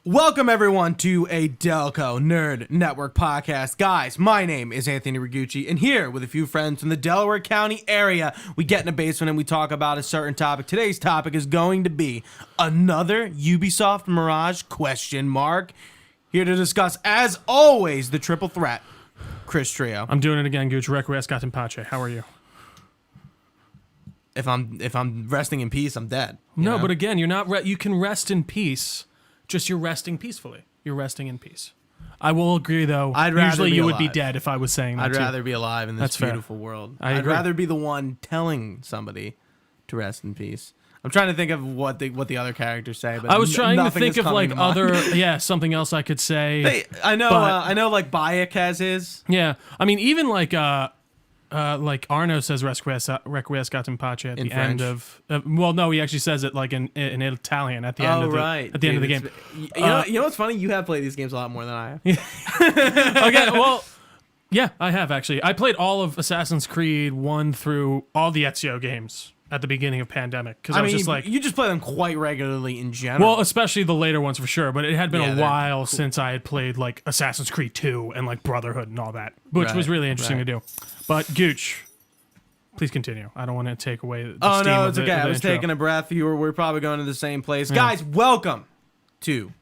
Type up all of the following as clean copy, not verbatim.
Welcome everyone to a Delco Nerd Network podcast. Guys, my name is Anthony Ragucci, and here with a few friends from the Delaware County area, we get in a basement and we talk about a certain topic. Today's topic is going to be another UbiSoft Mirage ? Here to discuss, as always, the triple threat, Chris Trio. I'm doing it again, Gooch. Requiescat in pace. How are you? If I'm resting in peace, I'm dead. No, but again, you're not. You can rest in peace. Just you're resting peacefully. You're resting in peace. I will agree, though. Usually you would be dead if I was saying that. I'd rather be alive in this beautiful world. I'd rather be the one telling somebody to rest in peace. I'm trying to think of what the other characters say, but I was trying to think of like other something else I could say. I know like Bayek has his. Yeah, I mean even like Arno says Requiescat in pace at the end of well, no, he actually says it like in Italian at the end of the end of the game. You know what's funny? You have played these games a lot more than I have. Okay, well, yeah, I have actually. I played all of Assassin's Creed 1 through all the Ezio games at the beginning of pandemic because I was just like, you just play them quite regularly in general. Well, especially the later ones for sure, but it had been a while since I had played like Assassin's Creed 2 and like Brotherhood and all that, which was really interesting to do. But Gooch, please continue. I don't want to take away the steam no, it's okay. I was intro. taking a breath. We're probably going to the same place. Guys, welcome to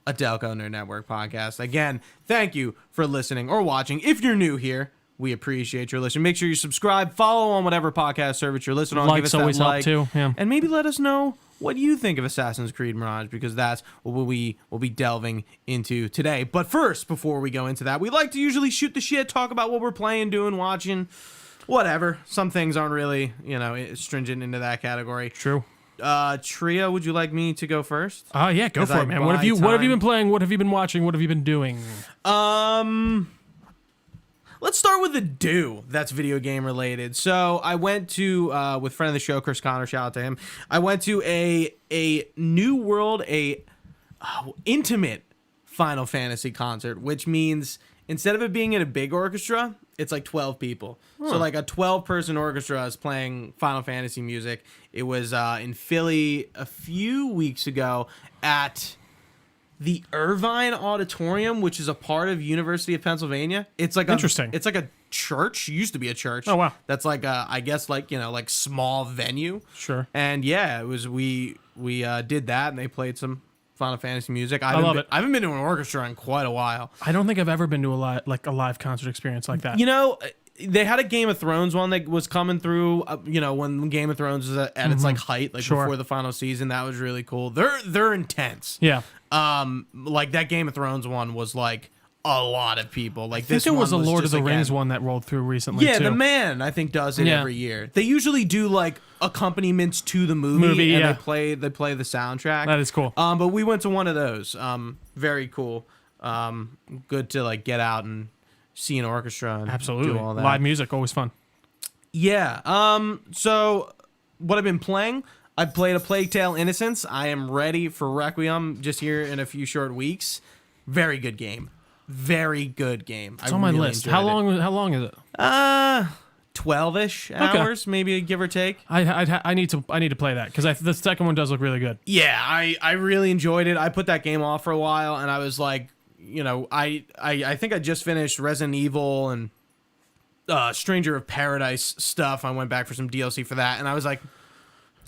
a Delco Nerd Network podcast. Again, thank you for listening or watching. If you're new here, we appreciate your listening. Make sure you subscribe, follow on whatever podcast service you're listening on. Likes give us that always help too. Yeah. And maybe let us know what you think of Assassin's Creed Mirage, because that's what we will be delving into today. But first, before we go into that, we like to usually shoot the shit, talk about what we're playing, doing, watching, whatever. Some things aren't really, stringent into that category. True. Trio, would you like me to go first? Yeah, go for it, man. What have you been playing? What have you been watching? What have you been doing? Let's start with the do that's video game related. So I went to, with friend of the show, Chris Connor, shout out to him. I went to a New World, intimate Final Fantasy concert, which means instead of it being in a big orchestra, it's like 12 people. So like a 12-person orchestra is playing Final Fantasy music. It was in Philly a few weeks ago at the Irvine Auditorium, which is a part of University of Pennsylvania. It's like interesting. It's like a church. It used to be a church. Oh wow. That's like I guess like small venue. Sure. And yeah, it was we did that, and they played some Final Fantasy music. I love it. I haven't been to an orchestra in quite a while. I don't think I've ever been to a live concert experience like that. They had a Game of Thrones one that was coming through, when Game of Thrones was at its like height, like before the final season. That was really cool. They're intense. Yeah. Like that Game of Thrones one was like a lot of people. Like I think there was a Lord of the Rings one that rolled through recently. Yeah, too. The Man I think does it every year. They usually do like accompaniments to the movie and they play the soundtrack. That is cool. But we went to one of those. Very cool. Good to like get out and see an orchestra and absolutely do all that. Live music, always fun. Yeah. So what I've been playing, I've played A Plague Tale: Innocence. I am ready for Requiem just here in a few short weeks. Very good game. Very good game. It's on my list. How long is it? 12-ish hours, maybe give or take. I need to play that because the second one does look really good. Yeah, I really enjoyed it. I put that game off for a while, and I was like, I think I just finished Resident Evil and Stranger of Paradise stuff. I went back for some DLC for that, and I was like,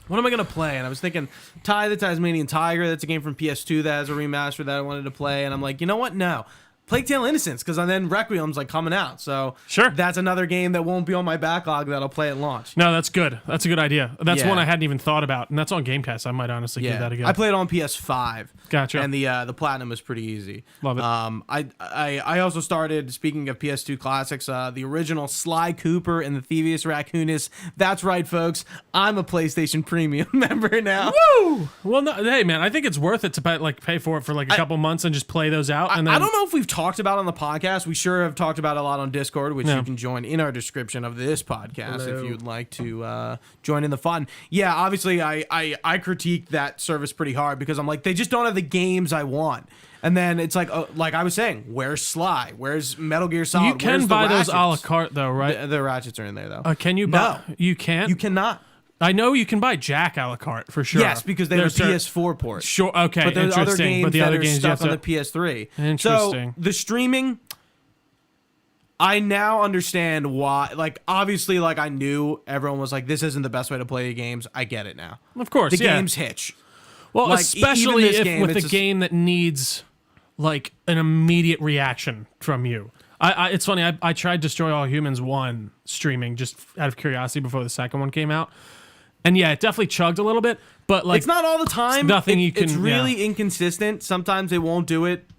what am I going to play? And I was thinking Ty the Tasmanian Tiger. That's a game from PS2 that has a remaster that I wanted to play. And I'm like, you know what? No. Plague Tale: Innocence, because then Requiem's like coming out. So sure, that's another game that won't be on my backlog that I'll play at launch. No, that's good. That's a good idea. That's one I hadn't even thought about, and that's on Game Pass. I might honestly give that again. I played it on PS5. Gotcha. And the platinum was pretty easy. Love it. I also started, speaking of PS2 classics, the original Sly Cooper and the Thievius Raccoonus. That's right, folks. I'm a PlayStation Premium member now. Woo! Well, no, hey man, I think it's worth it to pay for it for like a couple months and just play those out. And then, I don't know if we've talked about on the podcast. We sure have talked about it a lot on Discord, which you can join in our description of this podcast if you'd like to join in the fun. Yeah, obviously I critique that service pretty hard because I'm like, they just don't have the games I want. And then it's like I was saying, where's Sly? Where's Metal Gear Solid? You can buy those a la carte though, right? The Ratchets are in there though. Can you buy? No, you can't. You cannot. I know you can buy Jack a la carte for sure. Yes, because they have a PS4 port. Sure, okay, but there's other games but the other that games are stuck you on have the PS3. Interesting. So the streaming, I now understand why. Like, obviously, like, I knew everyone was like, this isn't the best way to play the games. I get it now. Of course, the games hitch. Well, like, especially even this if game, with a game that needs like an immediate reaction from you. It's funny. I tried Destroy All Humans 1 streaming just out of curiosity before the second one came out, and yeah, it definitely chugged a little bit. But like, it's not all the time. Nothing you can. It's really inconsistent. Sometimes it won't do it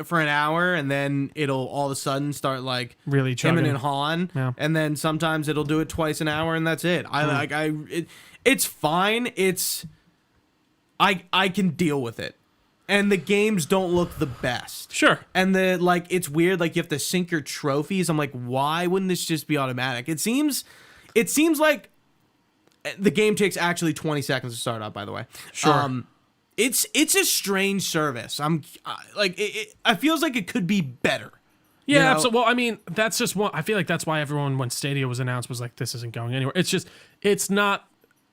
for an hour, and then it'll all of a sudden start like really chugging. him and Han, and then sometimes it'll do it twice an hour, and that's it. It's fine. I can deal with it. And the games don't look the best. Sure. And it's weird, like you have to sync your trophies. I'm like, why wouldn't this just be automatic? It seems like the game takes actually 20 seconds to start up, by the way. Sure. It's a strange service. I feels like it could be better. Yeah, you know? absolutely. Well, I mean, that's just one. I feel like that's why everyone, when Stadia was announced, was like, this isn't going anywhere. It's not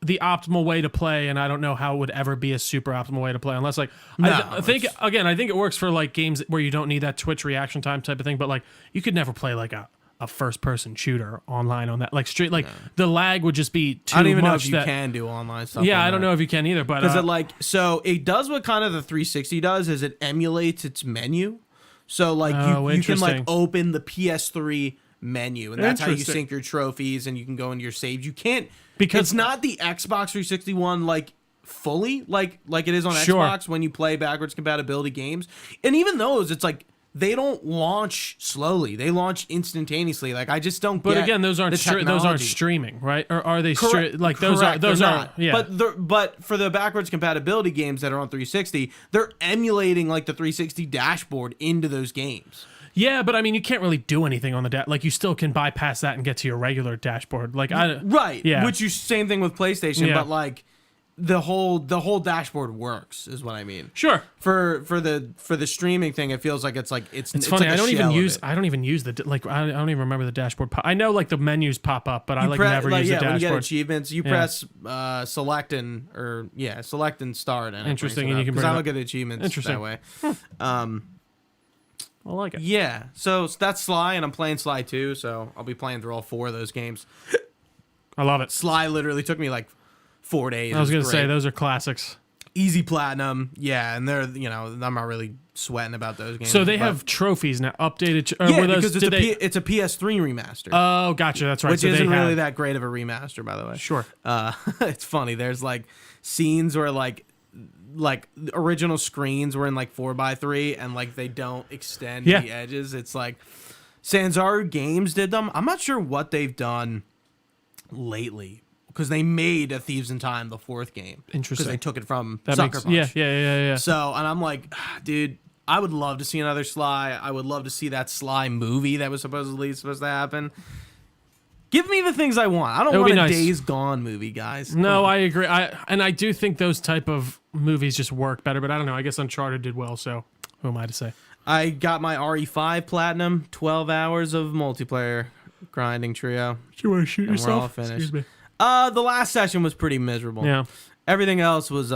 the optimal way to play, and I don't know how it would ever be a super optimal way to play unless like I think it works for like games where you don't need that Twitch reaction time type of thing, but like you could never play like a first person shooter online on that like straight like the lag would just be too much. I don't even know if you can do online stuff. Yeah, I don't know if you can either, but because it does what kind of the 360 does is it emulates its menu, so like you can like open the PS3 menu, and that's how you sync your trophies, and you can go into your saves. You can't. Because it's not the Xbox 360 one like fully like it is on Xbox when you play backwards compatibility games. And even those, it's like they don't launch slowly; they launch instantaneously. Like I just don't. But again, those aren't streaming, right? Or are they like those correct, are those are? Yeah. But for the backwards compatibility games that are on 360, they're emulating like the 360 dashboard into those games. Yeah, but I mean, you can't really do anything on the like you still can bypass that and get to your regular dashboard. Like right, yeah. Which you same thing with PlayStation, but like the whole dashboard works is what I mean. Sure. For the streaming thing, it feels like it's funny. Like I don't even use the like I don't even remember the dashboard. I know like the menus pop up, but I never use the dashboard. When you get achievements, you press select and start. And interesting, and you can because I look at achievements that way. I like it. Yeah, so that's Sly, and I'm playing Sly 2, so I'll be playing through all 4 of those games. I love it. Sly literally took me like 4 days. I was going to say, those are classics. Easy platinum, yeah, and they're, I'm not really sweating about those games. So they have trophies now, updated. Because it's a PS3 remaster. Oh, gotcha, that's right. Which isn't really that great of a remaster, by the way. Sure. It's funny, there's like scenes where like original screens were in like 4x3 and like they don't extend the edges. It's like Sanzaru Games did them. I'm not sure what they've done lately because they made a Thieves in Time the 4th game. Interesting. Because they took it from Sucker Punch. Yeah. So, and I'm like, dude, I would love to see another Sly. I would love to see that Sly movie that was supposed to happen. Give me the things I want. I don't want a Days Gone movie, guys. No, I agree. I do think those type of movies just work better, but I don't know. I guess Uncharted did well, so who am I to say? I got my RE5 Platinum, 12 hours of multiplayer grinding trio. Do you want to shoot yourself? We're all finished. Excuse me. The last session was pretty miserable. Yeah. Everything else was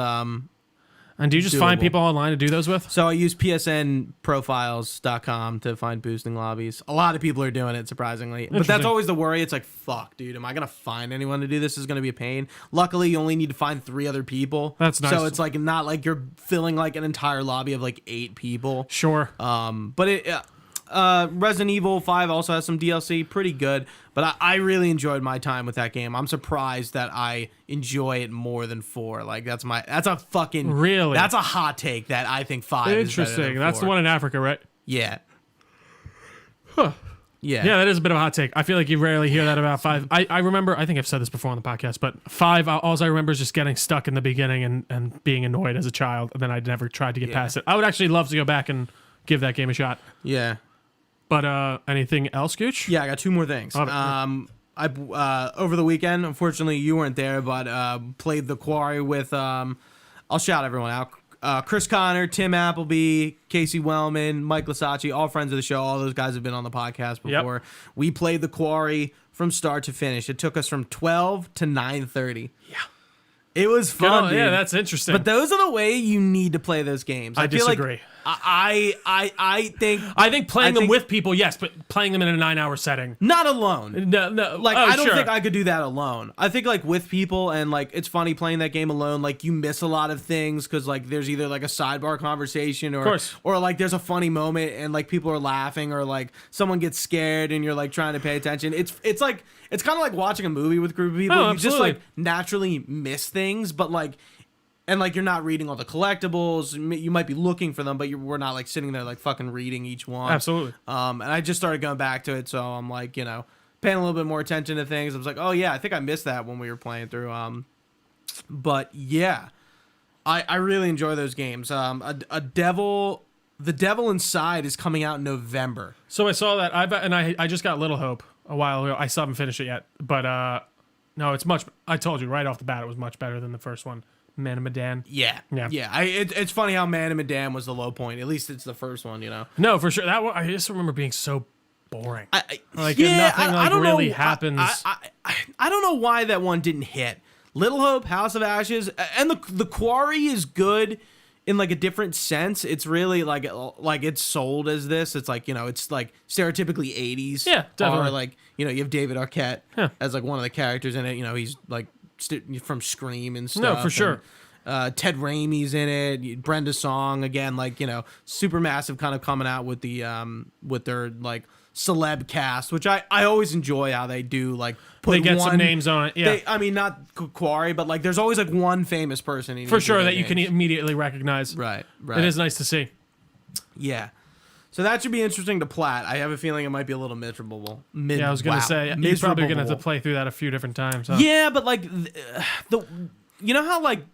And do you just find people online to do those with? So I use psnprofiles.com to find boosting lobbies. A lot of people are doing it, surprisingly. But that's always the worry. It's like, fuck, dude, am I going to find anyone to do this? Is going to be a pain. Luckily, you only need to find 3 other people. That's nice. So it's like not like you're filling like an entire lobby of like 8 people. Sure. But Resident Evil 5 also has some DLC, pretty good. But I really enjoyed my time with that game. I'm surprised that I enjoy it more than 4. Like that's a fucking really. That's a hot take that I think 5 is better than 4. Interesting. That's the one in Africa, right? Yeah. Huh. Yeah. Yeah, that is a bit of a hot take. I feel like you rarely hear that about 5. I remember, I think I've said this before on the podcast, but 5, all I remember is just getting stuck in the beginning and being annoyed as a child, and then I never tried to get past it. I would actually love to go back and give that game a shot. Yeah. But anything else, Gooch? Yeah, I got 2 more things. I over the weekend, unfortunately you weren't there, but played The Quarry with I'll shout everyone out. Chris Connor, Tim Appleby, Casey Wellman, Mike Lasacci, all friends of the show. All those guys have been on the podcast before. Yep. We played The Quarry from start to finish. It took us from 12 to 9:30. Yeah. It was fun, dude. Yeah, that's interesting. But those are the way you need to play those games. I disagree. I think playing them with people, yes, but playing them in a 9-hour setting, not alone. No. Like I don't think I could do that alone. I think like with people, and like it's funny playing that game alone. Like you miss a lot of things because like there's either like a sidebar conversation or like there's a funny moment and like people are laughing or like someone gets scared and you're like trying to pay attention. It's like it's kind of like watching a movie with a group of people. Oh, you just like naturally miss things, but like. And, like, you're not reading all the collectibles. You might be looking for them, but we're not, like, sitting there, like, fucking reading each one. Absolutely. And I just started going back to it, so I'm, like, you know, paying a little bit more attention to things. I was like, oh, yeah, I think I missed that when we were playing through. But, yeah, I really enjoy those games. The Devil Inside is coming out in November. So I saw that. I just got Little Hope a while ago. I still haven't finished it yet. But, no, it's much... I told you right off the bat it was much better than the first one. Man of Medan. Yeah. It's funny how Man of Medan was the low point. At least it's the first one, you know. No, for sure. That one, I just remember being so boring. Nothing really happens. I don't know why that one didn't hit. Little Hope, House of Ashes, and the Quarry is good in like a different sense. It's really like it's sold as this. It's like, you know, it's like stereotypically 80s. Yeah, definitely. Or like, you know, you have David Arquette as like one of the characters in it. You know, he's like from Scream and stuff. No, for sure. Ted Raimi's in it. Brenda Song again, like, you know, Supermassive kind of coming out with the with their like celeb cast, which I always enjoy how they do like put they get some names on it. Yeah, I mean not Quarry, but like there's always like one famous person in for sure that you can immediately recognize. Right. It is nice to see. Yeah. So that should be interesting to plat. I have a feeling it might be a little miserable. Yeah, I was gonna say you're probably gonna have to play through that a few different times. Huh? Yeah, but like the you know how like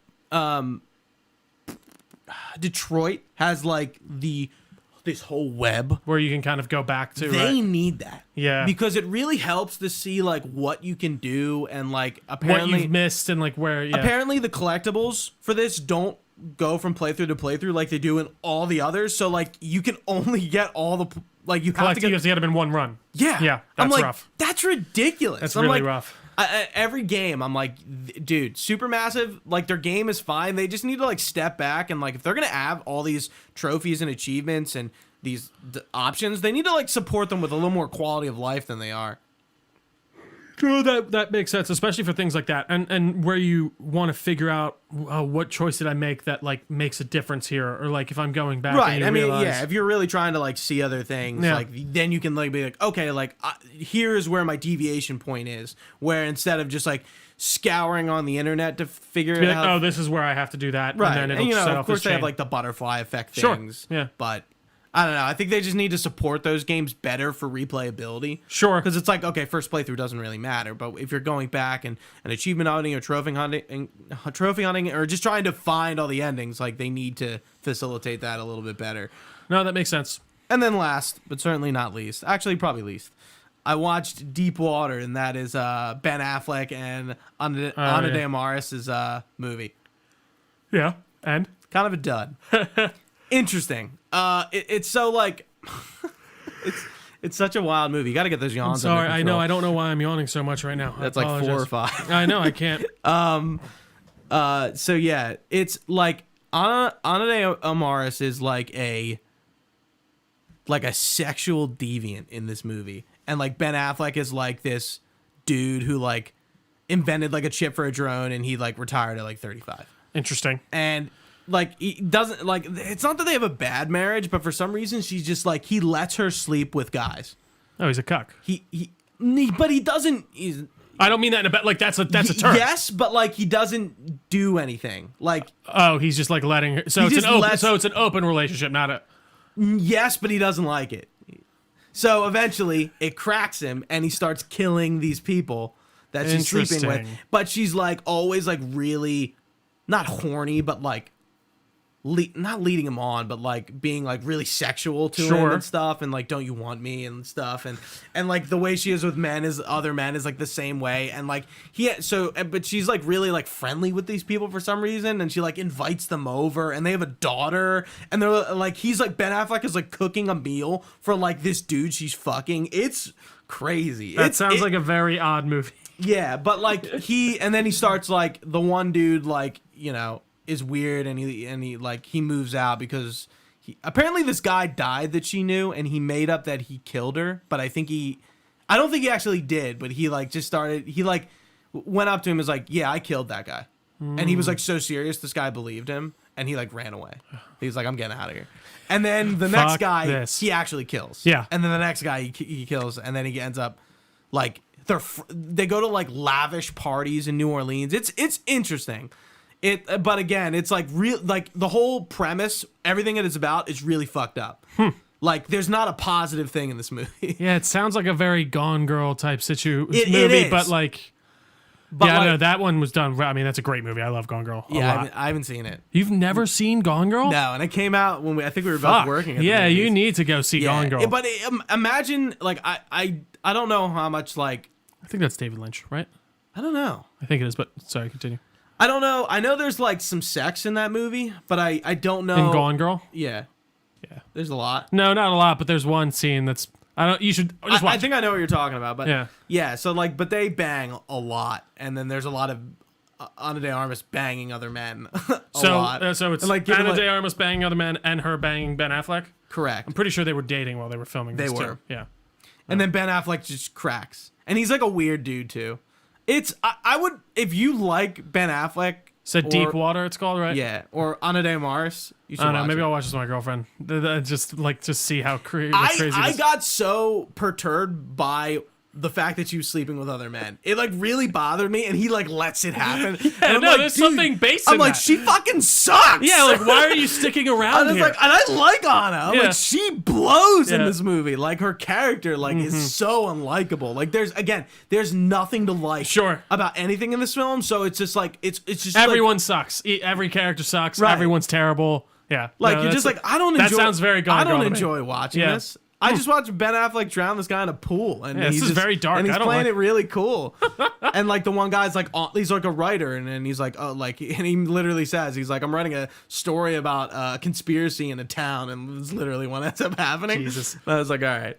Detroit has like this whole web where you can kind of go back to. They need that. Yeah, because it really helps to see like what you can do and like apparently what you've missed and like where. Yeah. Apparently the collectibles for this don't go from playthrough to playthrough like they do in all the others. So like you can only get all the like you have to get them in one run. Yeah, that's I'm like, rough. That's ridiculous. That's really rough. Every game, I'm like, dude, Supermassive, like their game is fine. They just need to like step back and like if they're gonna have all these trophies and achievements and these options, they need to like support them with a little more quality of life than they are. True, that makes sense, especially for things like that, and where you want to figure out what choice did I make that like makes a difference here, or like if I'm going back. Right. I mean, yeah. If you're really trying to like see other things, like then you can like be like, okay, like here's where my deviation point is. Where instead of just like scouring on the internet to figure it out, oh, this is where I have to do that. Right. And then it'll set of course they have like the butterfly effect things. Sure. Yeah. But I don't know. I think they just need to support those games better for replayability. Sure. Because it's like, okay, first playthrough doesn't really matter. But if you're going back and achievement hunting or trophy hunting or just trying to find all the endings, like they need to facilitate that a little bit better. No, that makes sense. And then last, but certainly not least, actually probably least, I watched Deep Water, and that is Ben Affleck and Ana de Armas's movie. Yeah, and? Kind of a dud. Interesting. It's so like it's such a wild movie. You got to get those yawns. I'm sorry, I know. I don't know why I'm yawning so much right now. That's like 4 or 5. I know. I can't. So yeah, it's like Ana de Armas is like a sexual deviant in this movie, and like Ben Affleck is like this dude who like invented like a chip for a drone, and he like retired at like 35. Interesting. And like he doesn't like it's not that they have a bad marriage, but for some reason she's just like he lets her sleep with guys. Oh, he's a cuck. But he doesn't. I don't mean that in a bad like that's a term. Yes, but like he doesn't do anything. Like he's just like letting her. So it's an open relationship, not a. Yes, but he doesn't like it. So eventually it cracks him, and he starts killing these people that she's sleeping with. But she's like always like really not horny, but like. not leading him on, but like being like really sexual to him and stuff, and like, don't you want me and stuff, and like the way she is with men is other men is like the same way, and like but she's like really like friendly with these people for some reason, and she like invites them over, and they have a daughter, and they're like, he's like, Ben Affleck is like cooking a meal for like this dude she's fucking. It's crazy. That sounds like a very odd movie. Yeah, but like and then he starts like the one dude like, you know, is weird, and he moves out because apparently this guy died that she knew, and he made up that he killed her, but I don't think he actually did, but he like just started, he like went up to him and was like, yeah, I killed that guy. And he was like so serious, this guy believed him, and he like ran away. He was like, I'm getting out of here. And then the next guy he actually kills. Yeah. And then the next guy he kills, and then he ends up like they go to like lavish parties in New Orleans. It's interesting. But again, it's like real, like the whole premise, everything it is about is really fucked up. Like there's not a positive thing in this movie. Yeah, it sounds like a very Gone Girl type movie, it is. but like, yeah, no, that one was done. I mean, that's a great movie. I love Gone Girl. Yeah, I haven't seen it. You've never seen Gone Girl? No, and it came out when I think we were both working. At the movies. You need to go see Gone Girl. But imagine, like, I don't know how much, like, I think that's David Lynch, right? I don't know. I think it is, but sorry, continue. I don't know. I know there's like some sex in that movie, but I don't know. In Gone Girl? Yeah. There's a lot. No, not a lot, but there's one scene that's you should just watch. I think I know what you're talking about, but yeah. So like, but they bang a lot, and then there's a lot of Ana de Armas banging other men. lot. So it's like, Ana de Armas banging other men and her banging Ben Affleck. Correct. I'm pretty sure they were dating while they were filming this. They were. Too. Yeah. And then Ben Affleck just cracks, and he's like a weird dude too. I would, if you like Ben Affleck. Deep Water, it's called, right? Yeah, or Ana de Mars. You should I don't know. Maybe it. I'll watch this with my girlfriend. Just see how crazy. I got so perturbed by the fact that she was sleeping with other men. It like really bothered me, and he like lets it happen. And like, there's something based in I'm like, that. she fucking sucks. Yeah, like why are you sticking around here? Like, and I like Anna. I'm like, she blows in Yeah. this movie. Like her character, like is so unlikable. Like there's nothing to like about anything in this film. So it's just like it's just everyone sucks. Every character sucks. Right. Everyone's terrible. Yeah, like you're just like I don't enjoy. That sounds very Gone I Girl don't to me. enjoy watching this. I just watched Ben Affleck drown this guy in a pool, and this is very dark. And he's I don't playing like it really cool. And like the one guy's like, he's like a writer, and then he's like, oh, like, and he literally says, he's like, I'm writing a story about a conspiracy in a town, and it's literally what ends up happening. Jesus. And I was like, all right.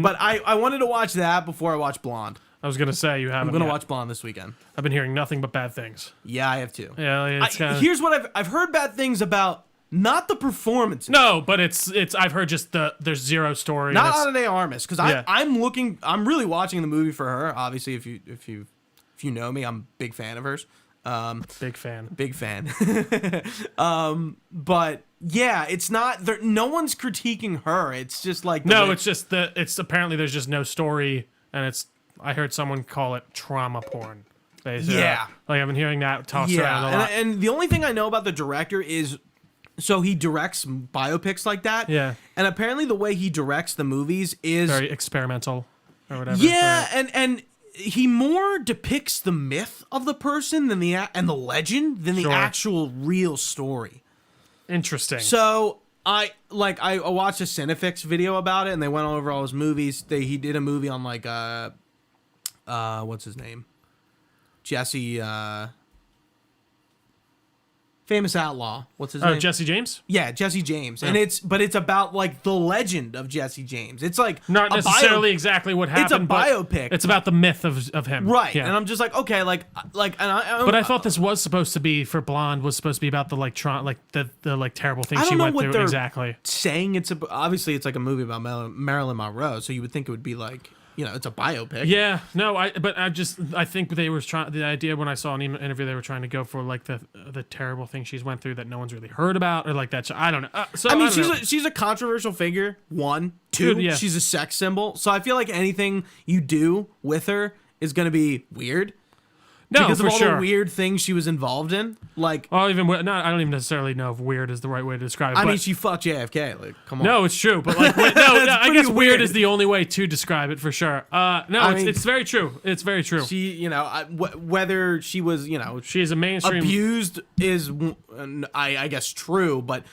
But I wanted to watch that before I watched Blonde. I was gonna say you haven't. I'm gonna watch Blonde this weekend. I've been hearing nothing but bad things. Yeah, I have too. Yeah, here's what I've heard bad things about. Not the performances. No, but it's. I've heard just there's zero story. Not Ana de Armas, because I'm really watching the movie for her. Obviously, if you know me, I'm a big fan of hers. Big fan. Big fan. But yeah, it's not. No one's critiquing her. It's just like it's just it's apparently there's just no story, and it's. I heard someone call it trauma porn. Basically. Yeah, like I've been hearing that tossed around a lot. And the only thing I know about the director is. So he directs biopics like that. Yeah. And apparently the way he directs the movies is very experimental or whatever. Yeah, and he more depicts the myth of the person than the legend than the actual real story. Interesting. So I watched a Cinefix video about it, and they went over all his movies. He did a movie on like what's his name? Jesse Famous Outlaw. What's his name? Jesse James? Yeah, Jesse James. Yeah. And it's about like the legend of Jesse James. It's like not necessarily exactly what happened. It's a biopic. It's about the myth of him. Right. Yeah. And I'm just like, okay, but I thought this was supposed to be for Blonde was supposed to be about the like the like terrible things she went through exactly. Saying obviously it's like a movie about Marilyn Monroe, so you would think it would be like it's a biopic. Yeah, no, I think they were trying. The idea when I saw an interview, they were trying to go for like the terrible thing she's went through that no one's really heard about, or like that. I don't know. She's a controversial figure. 1, 2. She's a sex symbol. So I feel like anything you do with her is going to be weird. No, because of for all sure. the weird things she was involved in. Like, I don't even necessarily know if weird is the right way to describe it. I mean, she fucked JFK. Like, come on. No, it's true, but like, I guess weird weird is the only way to describe it for sure. It's very true. It's very true. She, whether she was, She is a mainstream abused is, I guess, true, but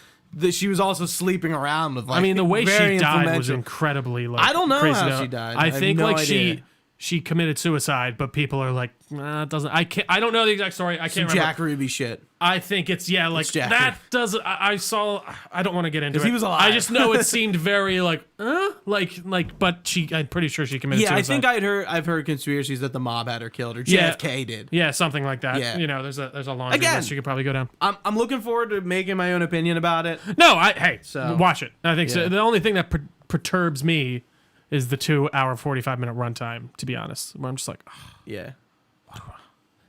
she was also sleeping around with. Like, I mean, the way very she died was influential. incredibly like. I don't know crazy how she died. I think have no like idea. she committed suicide, but people are like, nah, it doesn't. I don't know the exact story. I can't remember. Jack Ruby shit. I think it's Jack that doesn't. I saw. I don't want to get into it. he was alive. I just know it seemed very like, but I'm pretty sure she committed Yeah, suicide. I think I've heard conspiracies that the mob had her killed or JFK did. Yeah, something like that. Yeah. There's a laundry list you could probably go down. I'm looking forward to making my own opinion about it. No, watch it. I think so. Yeah. The only thing that perturbs me is the 2 hour 45-minute runtime. To be honest, where I'm just like, Yeah.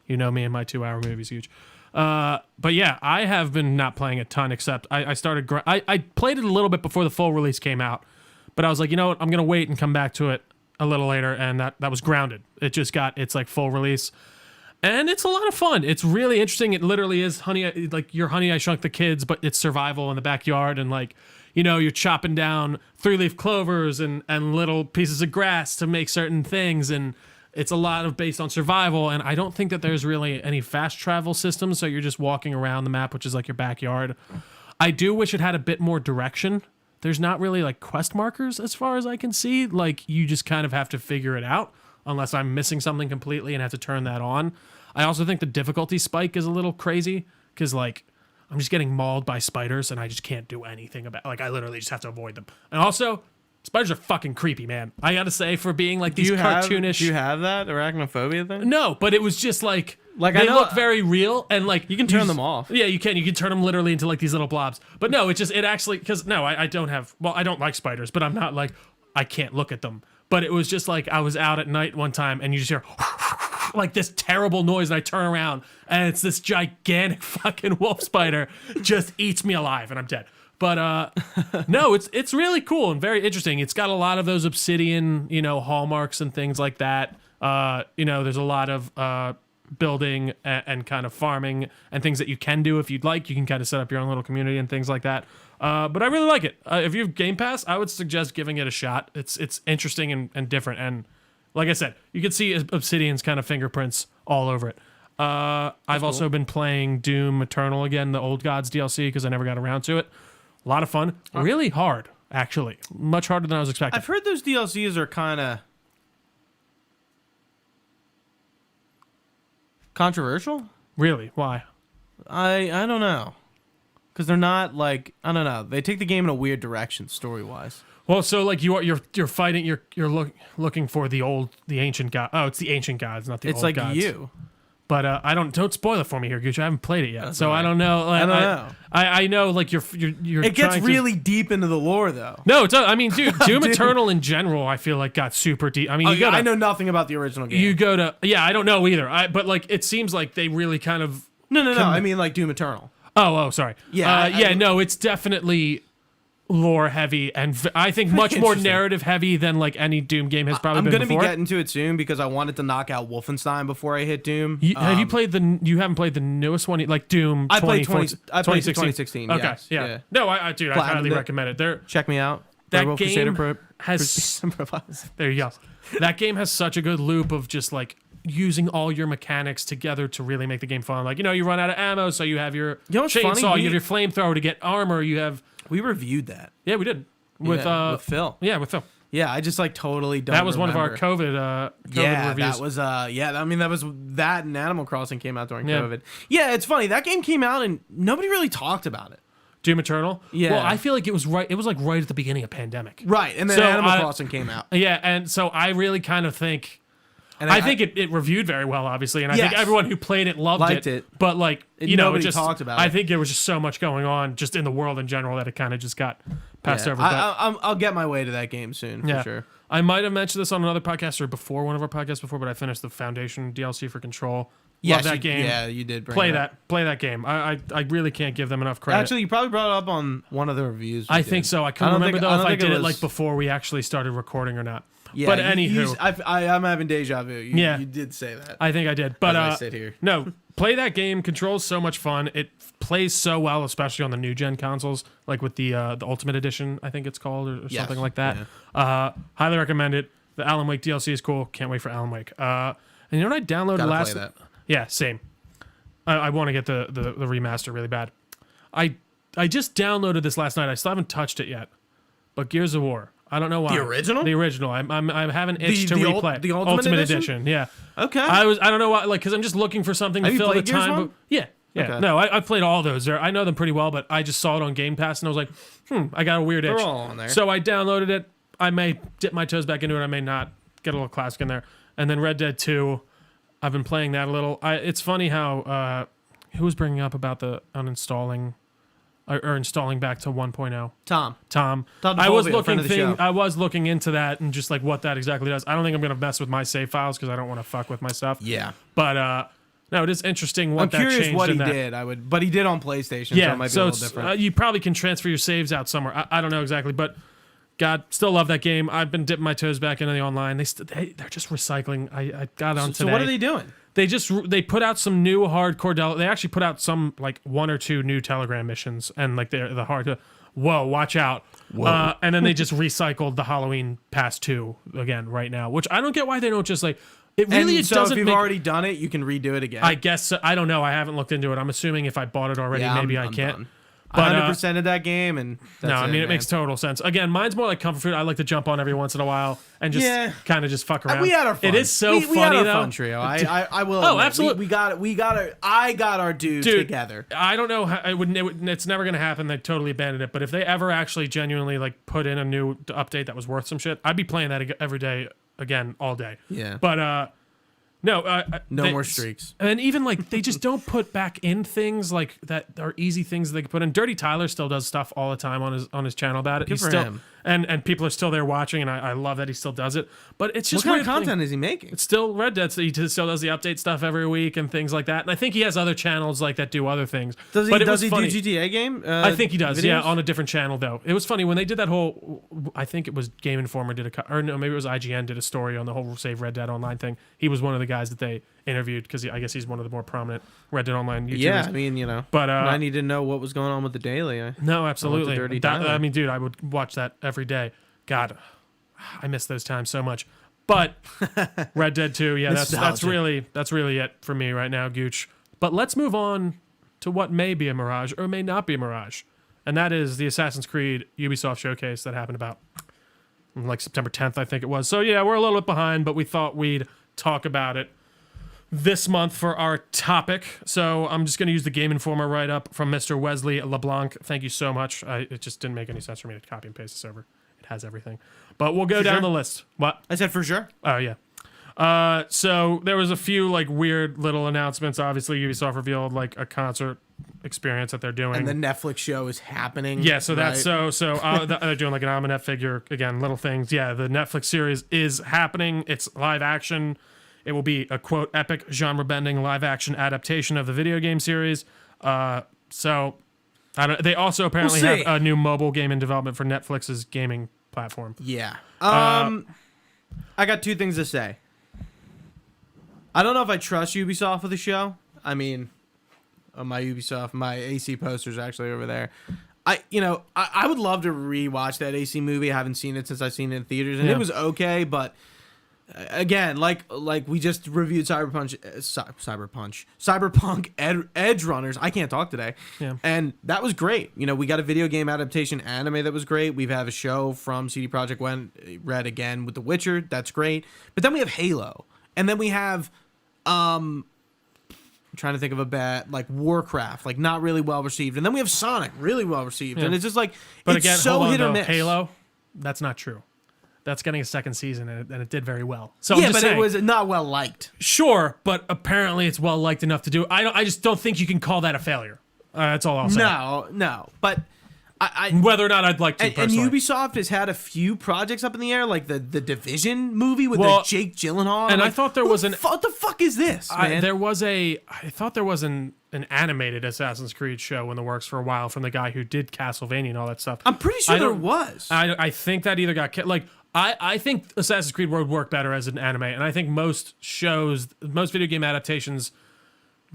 you know me and my 2 hour movies huge. But yeah, I have been not playing a ton, except I started. I played it a little bit before the full release came out, but I was like, you know what, I'm gonna wait and come back to it a little later, and that was Grounded. It just got its like full release, and it's a lot of fun. It's really interesting. It literally is your Honey I Shrunk the Kids, but it's survival in the backyard, and like, you're chopping down 3-leaf clovers and little pieces of grass to make certain things, and it's a lot of based on survival. And I don't think that there's really any fast travel systems, so you're just walking around the map, which is like your backyard. I do wish it had a bit more direction. There's not really like quest markers as far as I can see. Like, you just kind of have to figure it out, unless I'm missing something completely and have to turn that on. I also think the difficulty spike is a little crazy, because like, I'm just getting mauled by spiders and I just can't do anything about it. Like, I literally just have to avoid them. And also, spiders are fucking creepy, man. I gotta say, for being like these cartoonish. Do you have that arachnophobia thing? No, but it was just like I they know, look very real, and like you can turn them off. Yeah, you can. You can turn them literally into like these little blobs. But no, it actually, because no, I don't have. Well, I don't like spiders, but I'm not like, I can't look at them. But it was just like, I was out at night one time and you just hear like this terrible noise, and I turn around and it's this gigantic fucking wolf spider just eats me alive and I'm dead. But no, it's really cool and very interesting. It's got a lot of those obsidian, hallmarks and things like that. There's a lot of building and kind of farming and things that you can do if you'd like. You can kind of set up your own little community and things like that. But I really like it. If you have Game Pass, I would suggest giving it a shot. It's interesting and different. And like I said, you can see Obsidian's kind of fingerprints all over it. I've also been playing Doom Eternal again, the Old Gods DLC, because I never got around to it. A lot of fun. Really hard, actually. Much harder than I was expecting. I've heard those DLCs are kind of controversial. Really? Why? I don't know. Because they're not like, I don't know. They take the game in a weird direction story-wise. Well, so like you're fighting, you're looking for the ancient god. Oh, it's the ancient gods, not the old gods. It's like you. But don't spoil it for me here, Gucci. I haven't played it yet, That's so right. I don't know. I don't know. I know like you're. It gets really deep into the lore, though. No, it does. I mean, dude, Doom Eternal in general, I feel like got super deep. I mean, I know nothing about the original game. You go to I don't know either. But like it seems like they really kind of. No. I mean like Doom Eternal. Oh, sorry. Yeah. No, it's definitely lore heavy, and I think much more narrative heavy than like any Doom game has probably been before. I'm going to be getting to it soon because I wanted to knock out Wolfenstein before I hit Doom. Have you played you haven't played the newest one, like Doom? I played 2016. Okay, yes, yeah. No, I highly recommend it. Check me out. That game has. There you go. That game has such a good loop of just like using all your mechanics together to really make the game fun. Like, you run out of ammo, so you have your chainsaw, you have your flamethrower to get armor, you have... We reviewed that. Yeah, we did. With Phil. Yeah, with Phil. Yeah, I just like totally don't That was remember. one of our COVID reviews. That was that and Animal Crossing came out during COVID. Yeah, it's funny. That game came out and nobody really talked about it. Doom Eternal? Yeah. Well, I feel like it was right at the beginning of pandemic. Right, and then Animal Crossing came out. Yeah, and so I really kind of think... And I think it reviewed very well, obviously, and I think everyone who played it liked it. But like, nobody talked about it. I think there was just so much going on just in the world in general that it kind of just got passed over. I'll get my way to that game soon, for sure. I might have mentioned this on another podcast or before one of our podcasts before, but I finished the Foundation DLC for Control. Love that game. Yeah, you did. Play that game. I really can't give them enough credit. Actually, you probably brought it up on one of the reviews. I think so. I couldn't remember though if I did it like before we actually started recording or not. Yeah, but anywho, I'm having deja vu. You did say that. I think I did. But as I sit here. No, play that game. Control's so much fun. It plays so well, especially on the new gen consoles, like with the Ultimate Edition, I think it's called, or something like that. Yeah. Highly recommend it. The Alan Wake DLC is cool. Can't wait for Alan Wake. And you know what I downloaded Gotta play that. Yeah, same. I want to get the remaster really bad. I just downloaded this last night. I still haven't touched it yet. But Gears of War. I don't know why. The original? The original. I have an itch to replay. The Ultimate Edition? Yeah. Okay. I don't know why, like, because I'm just looking for something to fill the time. But, yeah. Okay. No, I've played all those. I know them pretty well, but I just saw it on Game Pass and I was like, I got a weird itch. They're all on there. So I downloaded it. I may dip my toes back into it. I may not. Get a little classic in there. And then Red Dead 2. I've been playing that a little. It's funny how who was bringing up about the uninstalling or installing back to 1.0? Tom. I was looking into that and just like what that exactly does. I don't think I'm gonna mess with my save files because I don't want to fuck with my stuff. Yeah. But no, it is interesting what that changed. I'm curious what he did. But he did on PlayStation. Yeah. So it might be a little different. You probably can transfer your saves out somewhere. I don't know exactly, but. God, still love that game. I've been dipping my toes back into the online. They're just recycling. I got on today. So what are they doing? They put out some new hardcore. They actually put out some like 1 or 2 new Telegram missions, and like the hard. Whoa, watch out! Whoa. And then they just recycled the Halloween Pass 2 again right now, which I don't get why they don't just like. It really and so doesn't. If you've already done it, you can redo it again. I guess I don't know. I haven't looked into it. I'm assuming if I bought it already, maybe I can't. Done. But 100% of that game, and that's it makes total sense. Again, mine's more like comfort food. I like to jump on every once in a while and just kind of just fuck around. We had our fun. It is so funny we had our though. Fun trio. I will. Oh, absolutely. I got our dude together. I don't know how it's never gonna happen. They totally abandoned it. But if they ever actually genuinely like put in a new update that was worth some shit, I'd be playing that every day again all day. Yeah. But no, no more streaks. And even like they just don't put back in things like that are easy things they can put in. Dirty Tyler still does stuff all the time on his channel about it. Good for him. And people are still there watching, and I love that he still does it. But it's just what kind of content is he making? It's still Red Dead, so he still does the update stuff every week and things like that. And I think he has other channels like that do other things. Does he do GTA game? I think he does. Videos? Yeah, on a different channel though. It was funny when they did that whole. I think it was Game Informer or no, maybe it was IGN did a story on the whole Save Red Dead Online thing. He was one of the guys that they interviewed because I guess he's one of the more prominent Red Dead Online YouTubers. Yeah, I mean, but I need to know what was going on with the daily. No, absolutely. I mean, dude, I would watch that every day. God, I miss those times so much. But Red Dead 2, yeah, that's really it for me right now, Gooch. But let's move on to what may be a mirage or may not be a mirage, and that is the Assassin's Creed Ubisoft showcase that happened about like September 10th, I think it was. So yeah, we're a little bit behind, but we thought we'd talk about it this month for our topic. So I'm just going to use the Game Informer write-up from Mr. Wesley LeBlanc. Thank you so much. It just didn't make any sense for me to copy and paste this over. It has everything. But we'll go down the list. What? I said for sure. Oh, yeah. So there was a few like weird little announcements. Obviously, Ubisoft revealed like a concert experience that they're doing. And the Netflix show is happening. Yeah, so that's they're doing like an Amenet figure. Again, little things. Yeah, the Netflix series is happening. It's live action. It will be a, quote, epic genre-bending live-action adaptation of the video game series. So they also apparently have a new mobile game in development for Netflix's gaming platform. Yeah. I got 2 things to say. I don't know if I trust Ubisoft with the show. I mean, my AC poster's actually over there. I would love to rewatch that AC movie. I haven't seen it since I've seen it in theaters, and it was okay, but again, like we just reviewed Cyberpunk Edge Runners. I can't talk today. Yeah. And that was great. We got a video game adaptation anime that was great. We have a show from CD Projekt Red again with The Witcher. That's great. But then we have Halo. And then we have I'm trying to think of a bad, like Warcraft, like not really well received. And then we have Sonic, really well received. Yeah. And it's just like, but it's again, so hit or miss. Halo, that's not true. That's getting a second season, and it did very well. So yeah, but it was not well liked. Sure, but apparently it's well liked enough to do. I just don't think you can call that a failure. That's all I'll say. No, but whether or not I'd like to. And Ubisoft has had a few projects up in the air, like the Division movie with the Jake Gyllenhaal. And I thought there was what the fuck is this, man? I thought there was an animated Assassin's Creed show in the works for a while from the guy who did Castlevania and all that stuff. I'm pretty sure there was. I think that either got like I think Assassin's Creed would work better as an anime, and I think most video game adaptations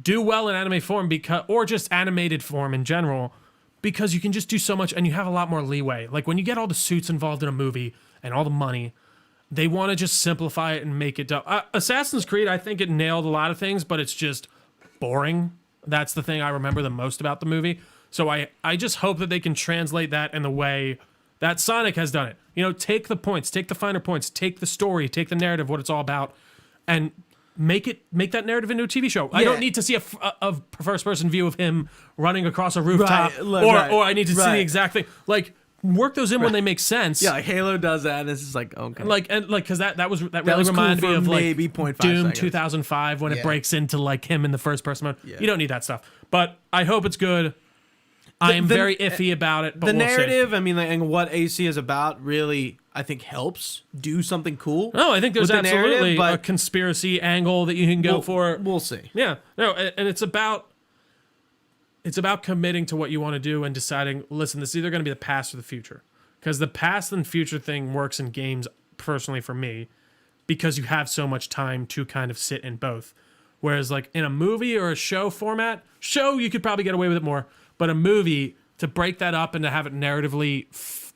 do well in anime form or just animated form in general, because you can just do so much and you have a lot more leeway. Like when you get all the suits involved in a movie and all the money, they want to just simplify it and make it dumb. Assassin's Creed, I think it nailed a lot of things, but it's just boring. That's the thing I remember the most about the movie. So I just hope that they can translate that in the way that Sonic has done it. You know, take the points, take the finer points, take the story, take the narrative, what it's all about, and make that narrative into a TV show. Yeah. I don't need to see a first-person view of him running across a rooftop, or I need to see the exact thing. Like, work those in when they make sense. Yeah, like Halo does that, and it's just like, okay. Because that really reminded me of like maybe 0.5 Doom seconds. 2005 when it breaks into like him in the first-person mode. Yeah. You don't need that stuff. But I hope it's good. I am very iffy about it, but the we'll narrative, see. I mean, like, and what AC is about really, I think, helps do something cool. No, I think there's with the absolutely narrative, a conspiracy angle that you can go for. We'll see. Yeah, no, and it's about committing to what you want to do and deciding, listen, this is either going to be the past or the future. Because the past and future thing works in games, personally for me, because you have so much time to kind of sit in both. Whereas like in a movie or a show format, you could probably get away with it more. But a movie, to break that up and to have it narratively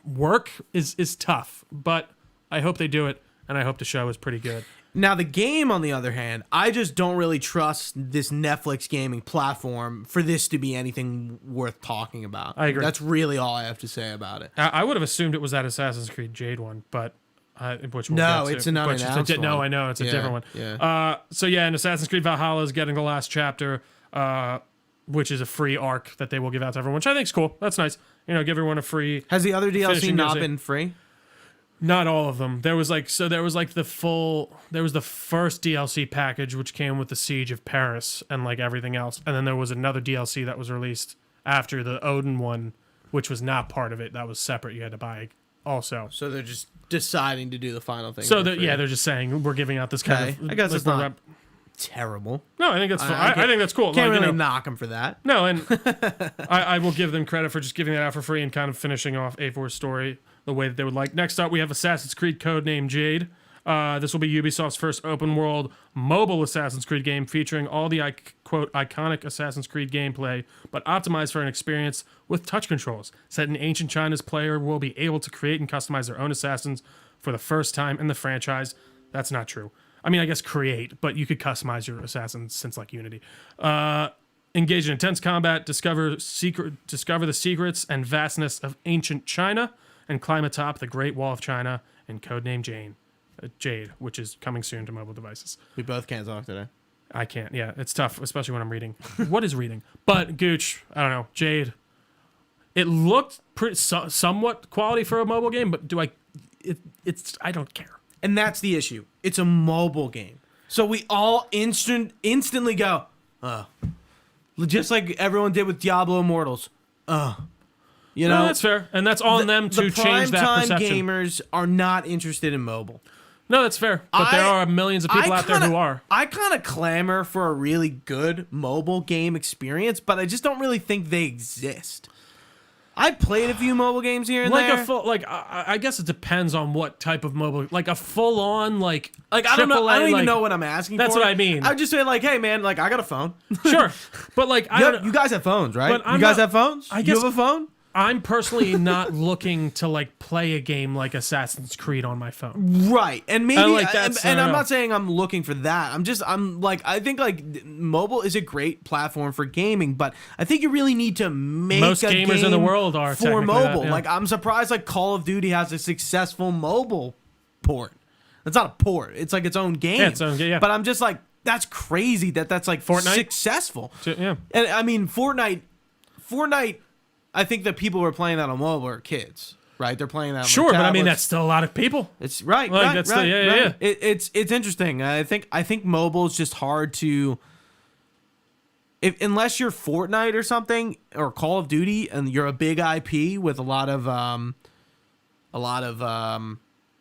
work is tough. But I hope they do it, and I hope the show is pretty good. Now, the game, on the other hand, I just don't really trust this Netflix gaming platform for this to be anything worth talking about. I agree. That's really all I have to say about it. I would have assumed it was that Assassin's Creed Jade one, but... which we'll no, get to. it's an unannounced one. No, I know, it's a different one. Yeah. And Assassin's Creed Valhalla is getting the last chapter, which is a free arc that they will give out to everyone, which I think is cool. That's nice. You know, give everyone a free... Has the other DLC not been free? Not all of them. There was the first DLC package, which came with the Siege of Paris and like everything else. And then there was another DLC that was released after the Odin one, which was not part of it. That was separate. You had to buy also. So they're just deciding to do the final thing. So they're just saying we're giving out this kind of... I guess it's not terrible. No, I think that's I think that's cool. Can't really knock them for that. No, and I will give them credit for just giving that out for free and kind of finishing off A4's story the way that they would like. Next up, we have Assassin's Creed Codename Jade. This will be Ubisoft's first open-world mobile Assassin's Creed game featuring all the, quote, iconic Assassin's Creed gameplay, but optimized for an experience with touch controls. Set in ancient China's player will be able to create and customize their own assassins for the first time in the franchise. That's not true. I mean, I guess create, but you could customize your assassins since like Unity. Engage in intense combat, discover the secrets and vastness of ancient China, and climb atop the Great Wall of China in Codename Jade, which is coming soon to mobile devices. We both can't talk today. I can't. Yeah, it's tough, especially when I'm reading. What is reading? But Gooch, I don't know. Jade. It looked somewhat quality for a mobile game, but I don't care. And that's the issue. It's a mobile game. So we all instantly go, just like everyone did with Diablo Immortals. You know, no, that's fair. And that's on them to change that perception. The primetime gamers are not interested in mobile. No, that's fair. But there are millions of people out there who are. I kind of clamor for a really good mobile game experience, but I just don't really think they exist. I played a few mobile games here and there. I guess it depends on what type of mobile. Like a full on like I don't know. I don't even know what I'm asking for. That's what I mean. I would just say like, hey man, like I got a phone. Sure, but like you guys have phones, right? But you guys have phones. I guess, you have a phone. I'm personally not looking to like play a game like Assassin's Creed on my phone. Right. And maybe and I'm not saying I'm looking for that. I'm like I think like mobile is a great platform for gaming, but I think you really need to make most gamers game in the world are for mobile. That, yeah. Like I'm surprised like Call of Duty has a successful mobile port. It's not a port. It's like its own game. Yeah, its own game, yeah. But I'm just like that's crazy that's like Fortnite? successful. Yeah. And I mean Fortnite I think that people who are playing that on mobile are kids, right? They're playing that on sure, but I mean tablets. that's still a lot of people. It's right, like, right, that's right, yeah. It's interesting. I think mobile is just hard to, unless you're Fortnite or something or Call of Duty and you're a big IP with a lot of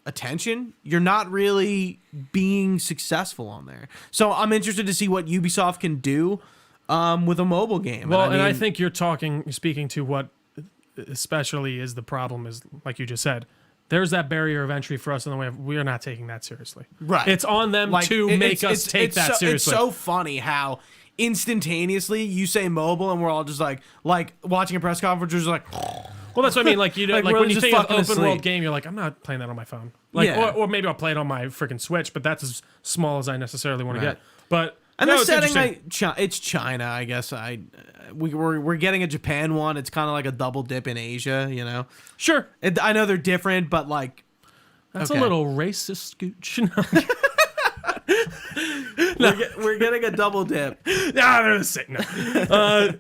attention, you're not really being successful on there. So I'm interested to see what Ubisoft can do with a mobile game. Well, and I think you're speaking to what especially is the problem is, like you just said, there's that barrier of entry for us in the way of we are not taking that seriously. Right. It's on them to make us take that seriously. It's so funny how instantaneously you say mobile and we're all just like watching a press conference, just like. Well, that's what I mean. Like like when you think of open world game, you're like, I'm not playing that on my phone. Like, or maybe I'll play it on my freaking Switch, but that's as small as I necessarily want to get. But and the setting, it's China, I guess. We're getting a Japan one. It's kind of like a double dip in Asia, you know. Sure, I know they're different, but like that's a little racist, Scooch. We're getting a double dip. Nah, they're the same. No.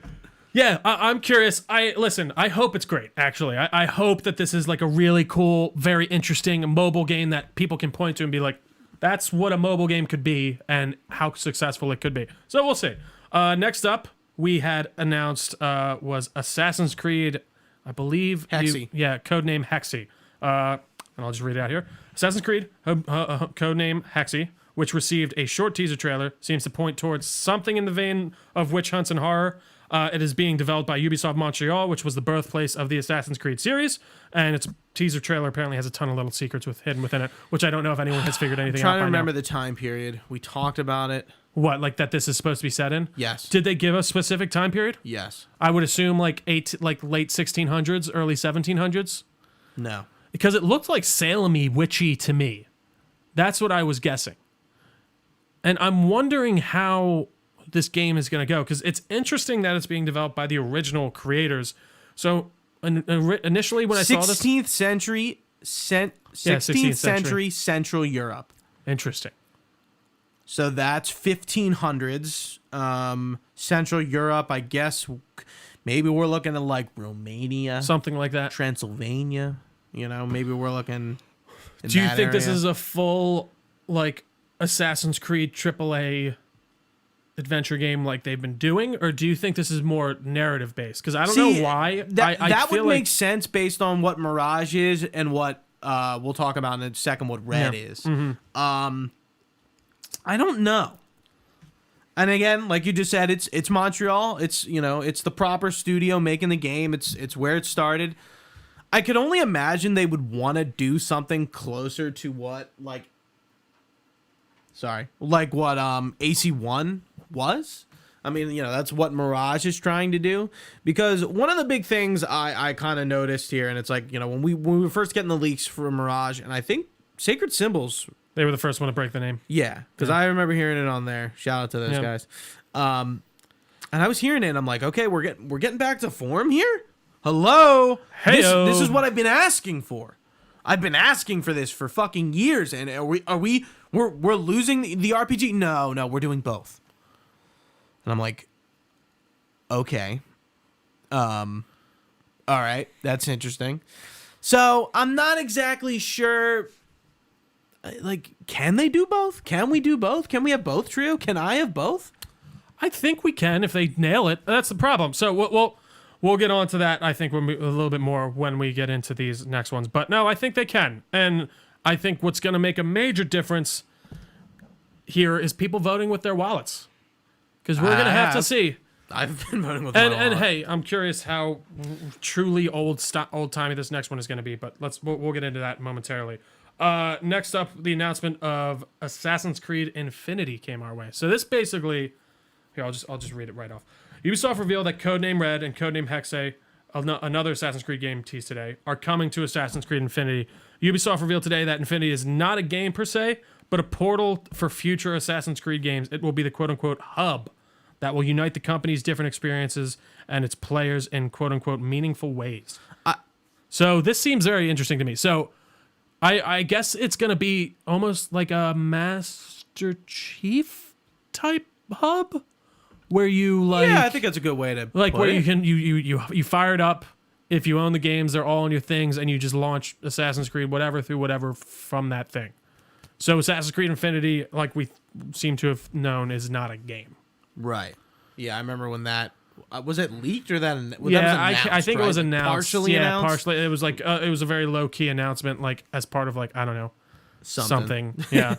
Yeah, I'm curious. I hope it's great, actually. I hope that this is like a really cool, very interesting mobile game that people can point to and be like, that's what a mobile game could be and how successful it could be. So we'll see. Next up, we had announced was Assassin's Creed, I believe. Hexe. Codename Hexe. And I'll just read it out here. Assassin's Creed, codename Hexe, which received a short teaser trailer, seems to point towards something in the vein of witch hunts and horror. It is being developed by UbiSoft Montreal, which was the birthplace of the Assassin's Creed series, and its teaser trailer apparently has a ton of little secrets hidden within it, which I don't know if anyone has figured anything out by now. I'm trying to remember the time period. We talked about it. What, like that this is supposed to be set in? Yes. Did they give a specific time period? Yes. I would assume like late 1600s, early 1700s. No. Because it looked like Salem-y, witchy to me. That's what I was guessing. And I'm wondering how this game is going to go, because it's interesting that it's being developed by the original creators. So initially when I saw this, 16th century Central Europe. Interesting. So that's 1500s Central Europe. I guess maybe we're looking at like Romania, something like that, Transylvania. You know, maybe we're looking. Do you think this is a full like Assassin's Creed AAA adventure game like they've been doing, or do you think this is more narrative based? Because I don't know why. That would make sense based on what Mirage is and what we'll talk about in a second. What Red is. Mm-hmm. I don't know. And again, like you just said, it's Montreal. It's it's the proper studio making the game. It's where it started. I could only imagine they would want to do something closer to what what AC1 was. I mean, that's what Mirage is trying to do. Because one of the big things I kind of noticed here, and it's like, when we were first getting the leaks for Mirage, and I think Sacred Symbols, they were the first one to break the name. Yeah, because I remember hearing it on there. Shout out to those guys. And I was hearing it, and I'm like, okay, we're getting back to form here. Hello, this is what I've been asking for. I've been asking for this for fucking years, and we're losing the RPG? No, we're doing both. And I'm like, okay, all right, that's interesting. So I'm not exactly sure. Like, can they do both? Can we do both? Can we have both trio? Can I have both? I think we can if they nail it. That's the problem. So we'll get on to that, I think, a little bit more when we get into these next ones. But no, I think they can. And I think what's going to make a major difference here is people voting with their wallets. Because we're going to have to see. I've been voting with my wallet. And hey, I'm curious how truly old-timey this next one is going to be. But we'll get into that momentarily. Next up, the announcement of Assassin's Creed Infinity came our way. So this basically... Here, I'll just read it right off. Ubisoft revealed that Codename Red and Codename Hexe, another Assassin's Creed game teased today, are coming to Assassin's Creed Infinity. Ubisoft revealed today that Infinity is not a game per se, but a portal for future Assassin's Creed games. It will be the quote-unquote hub that will unite the company's different experiences and its players in quote-unquote meaningful ways. So this seems very interesting to me. So I guess it's going to be almost like a Master Chief type hub? Where you I think that's a good way to where you can you fire it up. If you own the games, they're all on your things, and you just launch Assassin's Creed through whatever from that thing. So Assassin's Creed Infinity, like we seem to have known, is not a game. Right. Yeah, I remember when that was it leaked or that. That was announced, I think it was announced. Partially announced. Partially. It was like it was a very low key announcement, like as part of like I don't know something. Yeah.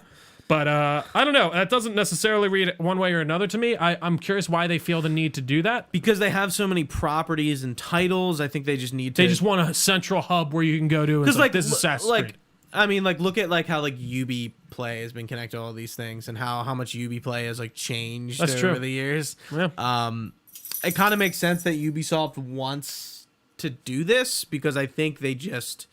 But I don't know. That doesn't necessarily read one way or another to me. I'm curious why they feel the need to do that. Because they have so many properties and titles, I think they just need to. They just want a central hub where you can go to. Because this is Assassin's Creed. I mean, like, look at like how like UbiPlay has been connected to all these things, and how much UbiPlay has like changed over the years. Yeah. It kind of makes sense that Ubisoft wants to do this because I think they just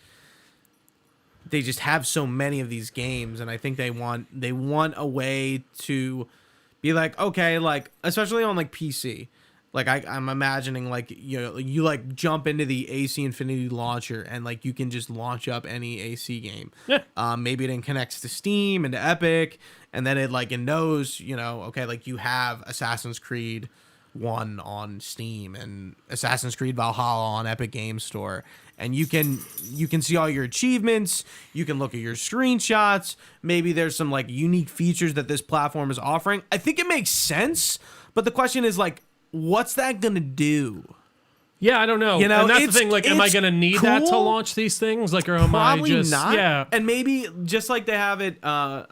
have so many of these games, and I think they want a way to be like, okay, like especially on like PC, like I'm imagining like you like jump into the AC Infinity launcher and like you can just launch up any AC game. Yeah. Maybe it then connects to Steam and to Epic, and then it knows okay, like you have Assassin's Creed 1 on Steam and Assassin's Creed Valhalla on Epic Games Store, and you can see all your achievements, you can look at your screenshots, maybe there's some like unique features that this platform is offering. I think it makes sense, but the question is like, what's that gonna do? Yeah, I don't know. And that's the thing, like, am I gonna need that to launch these things? Like, or am Probably I just not. Yeah. And maybe just like they have it I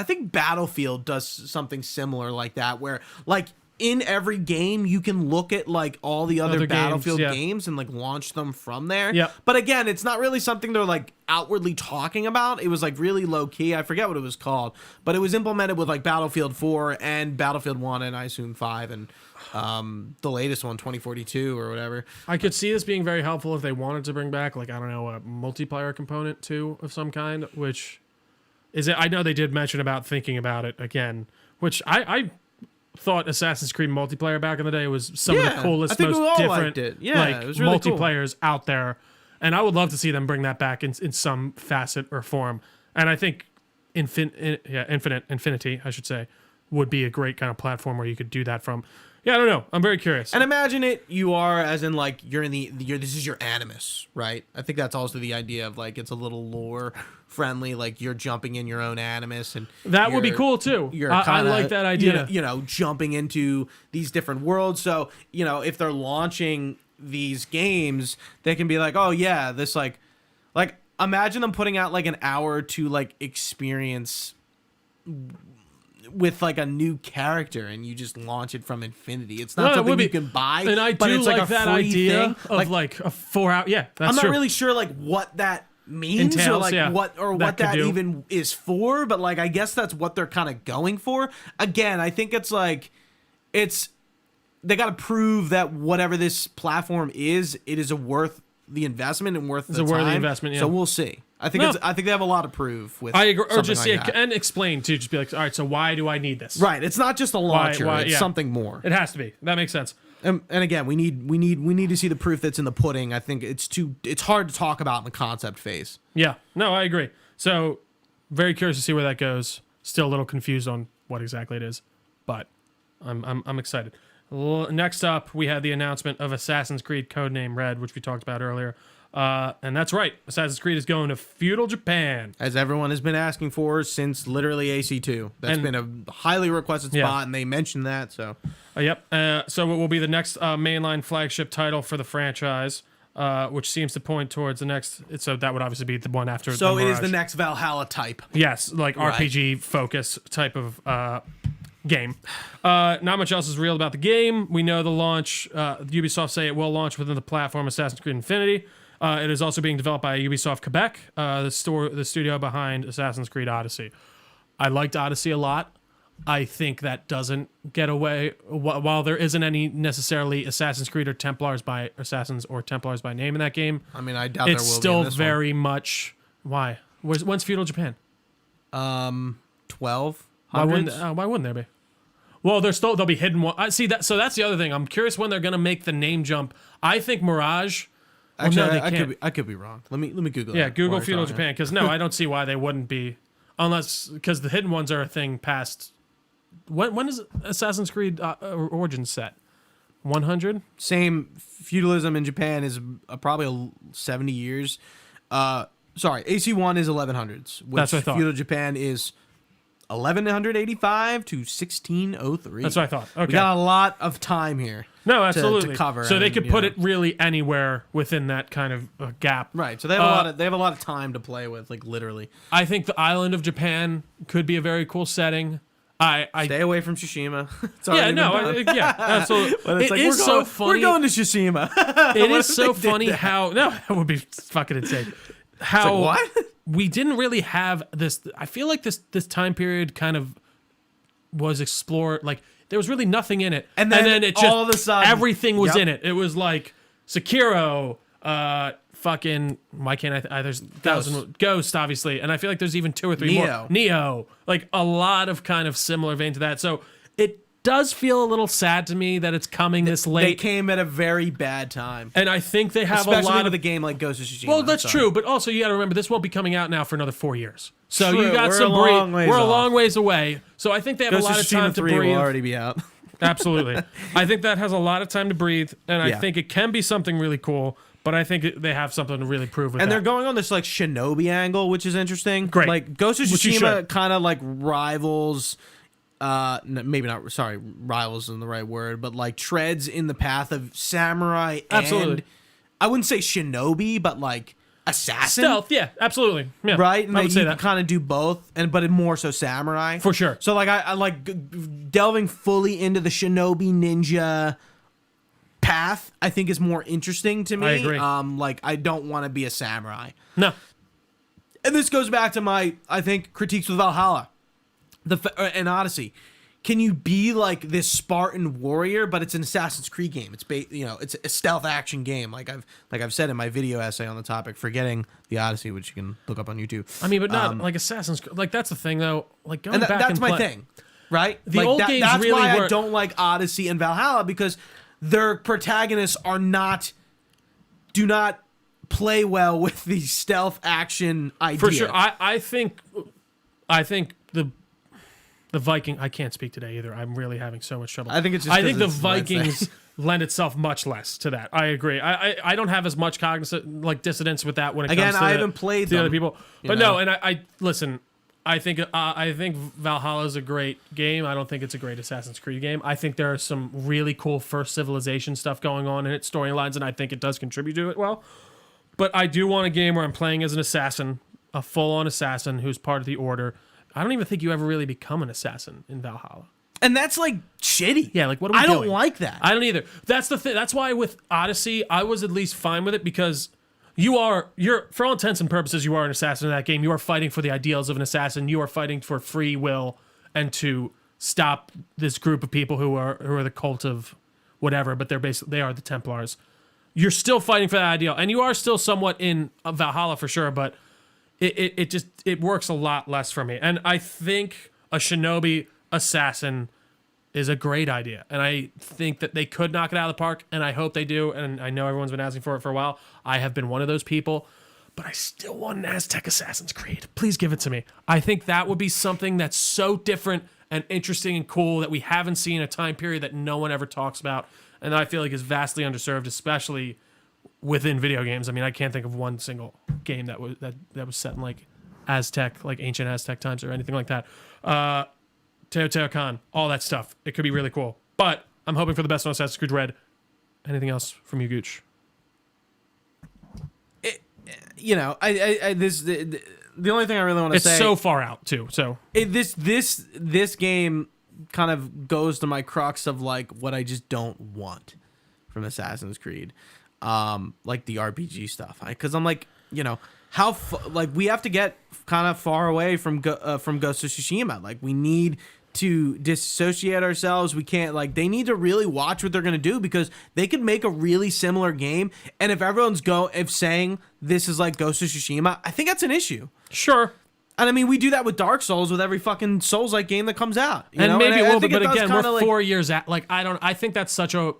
think Battlefield does something similar like that, where like in every game you can look at like all the other Battlefield games and like launch them from there. Yeah. But again, it's not really something they're like outwardly talking about. It was like really low key. I forget what it was called, but it was implemented with like Battlefield 4 and Battlefield 1 and I assume 5 and the latest one, 2042 or whatever. I could see this being very helpful if they wanted to bring back like, I don't know, a multiplayer component too of some kind, which is it. I know they did mention about thinking about it again, which I thought Assassin's Creed multiplayer back in the day was some of the coolest, most different it was really multiplayers out there. And I would love to see them bring that back in some facet or form. And I think Infinity, I should say, would be a great kind of platform where you could do that from. Yeah, I don't know. I'm very curious. And imagine it, you are as in like this is your Animus, right? I think that's also the idea of like it's a little lore friendly, like you're jumping in your own Animus, and that would be cool too. I like that idea. Jumping into these different worlds. So if they're launching these games, they can be like, oh yeah, this like imagine them putting out like an hour to like experience with like a new character, and you just launch it from Infinity. It's not something you can buy, and I but do it's like like a that free idea thing. of like a 4 hour. Yeah, that's I'm not true. really sure like what that means Entails, or like what that do. even is for, but like I guess that's what they're kind of going for. Again, I think it's like they got to prove that whatever this platform is, it is worth the investment and worth the time. worthy investment. Yeah. So we'll see. I think they have a lot to prove with. I agree, or just like that. And explain too. Just be like, all right, so why do I need this? Right. It's not just a launcher. It's something more. It has to be. That makes sense. And again, we need to see the proof that's in the pudding. I think it's hard to talk about in the concept phase. Yeah. No, I agree. So very curious to see where that goes. Still a little confused on what exactly it is, but I'm excited. Next up, we had the announcement of Assassin's Creed Codename Red, which we talked about earlier. And that's right. Assassin's Creed is going to feudal Japan. As everyone has been asking for since literally AC2. That's been a highly requested spot, and they mentioned that. So, yep. So it will be the next mainline flagship title for the franchise, which seems to point towards the next. So that would obviously be the one after. So it is the next Valhalla type. Yes, like RPG focus type of game. Not much else is real about the game. We know the launch. Ubisoft say it will launch within the platform Assassin's Creed Infinity. It is also being developed by Ubisoft Quebec, the studio behind Assassin's Creed Odyssey. I liked Odyssey a lot. I think that doesn't get away. While there isn't any necessarily Assassin's Creed or Templars by Assassins or Templars by name in that game. I mean, I doubt there will be. It's still very much. Why? When's feudal Japan? 12. Why wouldn't there be? Well, there'll be hidden one. See that. So that's the other thing. I'm curious when they're gonna make the name jump. I think Mirage. Actually, well, no, I could be wrong. Let me Google. Yeah, Google feudal Japan, because no, I don't see why they wouldn't be, because the hidden ones are a thing past. When is Assassin's Creed Origins set? 100. Same feudalism in Japan is probably 70 years. Sorry, AC1 is 1100s. Which That's what I thought. Feudal Japan is 1185 to 1603. That's what I thought. Okay. We got a lot of time here. No, absolutely. To cover. So they could put it really anywhere within that kind of gap. Right. So they have a lot of time to play with, like literally. I think the island of Japan could be a very cool setting. I stay away from Tsushima. Absolutely. It is so funny. We're going to Tsushima. It is so funny how that would be fucking insane. How what? We didn't really have this. I feel like this time period kind of was explored. Like there was really nothing in it, and then it just all of a sudden everything was in it. It was like Sekiro, fucking. Why can't I? There's Ghost, obviously, and I feel like there's even 2 or 3 more. Neo, like a lot of kind of similar vein to that. So it does feel a little sad to me that it's coming this late. They came at a very bad time, and I think they have especially a lot with a game like Ghost of Tsushima. Well, that's true, but also you got to remember this won't be coming out now for another 4 years. So true. You got We're some a long ways We're off. a long ways away. So I think they have Ghost a lot of time to 3 breathe. will already be out. Absolutely, I think that has a lot of time to breathe, and I think it can be something really cool. But I think they have something to really prove with and that. they're going on this like shinobi angle, which is interesting. Great. Like Ghost of Tsushima kind of like rivals. Maybe not. Sorry, rivals isn't the right word, but like treads in the path of samurai. Absolutely. And I wouldn't say shinobi, but like assassin. Stealth. Yeah, absolutely. Yeah, right, and I would say you that. kind of do both, but more so samurai For sure. So like I like delving fully into the shinobi ninja path. I think is more interesting to me. I agree. Like I don't want to be a samurai. No. And this goes back to my, I think, critiques with Valhalla, and Odyssey. Can you be like this Spartan warrior, but it's an Assassin's Creed game? It's it's a stealth action game. Like I've said in my video essay on the topic, forgetting the Odyssey, which you can look up on YouTube. I mean, but not like Assassin's Creed. Like that's the thing, though. Like going And back that's and my thing, right? The like, old games that's really why were. I don't like Odyssey and Valhalla, because their protagonists do not play well with the stealth action idea. For sure, I think the Viking. I can't speak today either. I'm really having so much trouble. I think it's just I think the it's Vikings lend itself much less to that. I agree. I don't have as much cognizant like dissonance with that when it comes to I haven't played the them, other people. But no, and I listen. I think Valhalla is a great game. I don't think it's a great Assassin's Creed game. I think there are some really cool First Civilization stuff going on in its storylines, and I think it does contribute to it well. But I do want a game where I'm playing as an assassin, a full-on assassin who's part of the Order. I don't even think you ever really become an assassin in Valhalla. And that's like shitty. Yeah, like what are we I doing? don't like that. I don't either. That's the thing. That's why with Odyssey, I was at least fine with it, because you're for all intents and purposes, you are an assassin in that game. You are fighting for the ideals of an assassin. You are fighting for free will and to stop this group of people who are the cult of whatever, but they are the Templars. You're still fighting for that ideal, and you are still somewhat in Valhalla for sure, but it works a lot less for me. And I think a shinobi assassin is a great idea, and I think that they could knock it out of the park, and I hope they do, and I know everyone's been asking for it for a while. I have been one of those people, but I still want an Aztec Assassin's Creed. Please give it to me. I think that would be something that's so different and interesting and cool that we haven't seen in a time period that no one ever talks about, and I feel like is vastly underserved, especially within video games. I mean, I can't think of one single game that was set in like Aztec, like ancient Aztec times or anything like that. Teotihuacan, all that stuff. It could be really cool. But I'm hoping for the best on Assassin's Creed Red. Anything else from you, Gooch? The only thing I really want to say. It's so far out too. So this game kind of goes to my crux of like what I just don't want from Assassin's Creed, like the RPG stuff. Because I'm like, we have to get kind of far away from Ghost of Tsushima. Like we need to disassociate ourselves. We can't, like, they need to really watch what they're going to do, because they could make a really similar game. And if everyone's saying this is like Ghost of Tsushima, I think that's an issue. Sure. And I mean, we do that with Dark Souls with every fucking Souls-like game that comes out. And maybe a little bit, but again, we're 4 years at, like, I think that's such a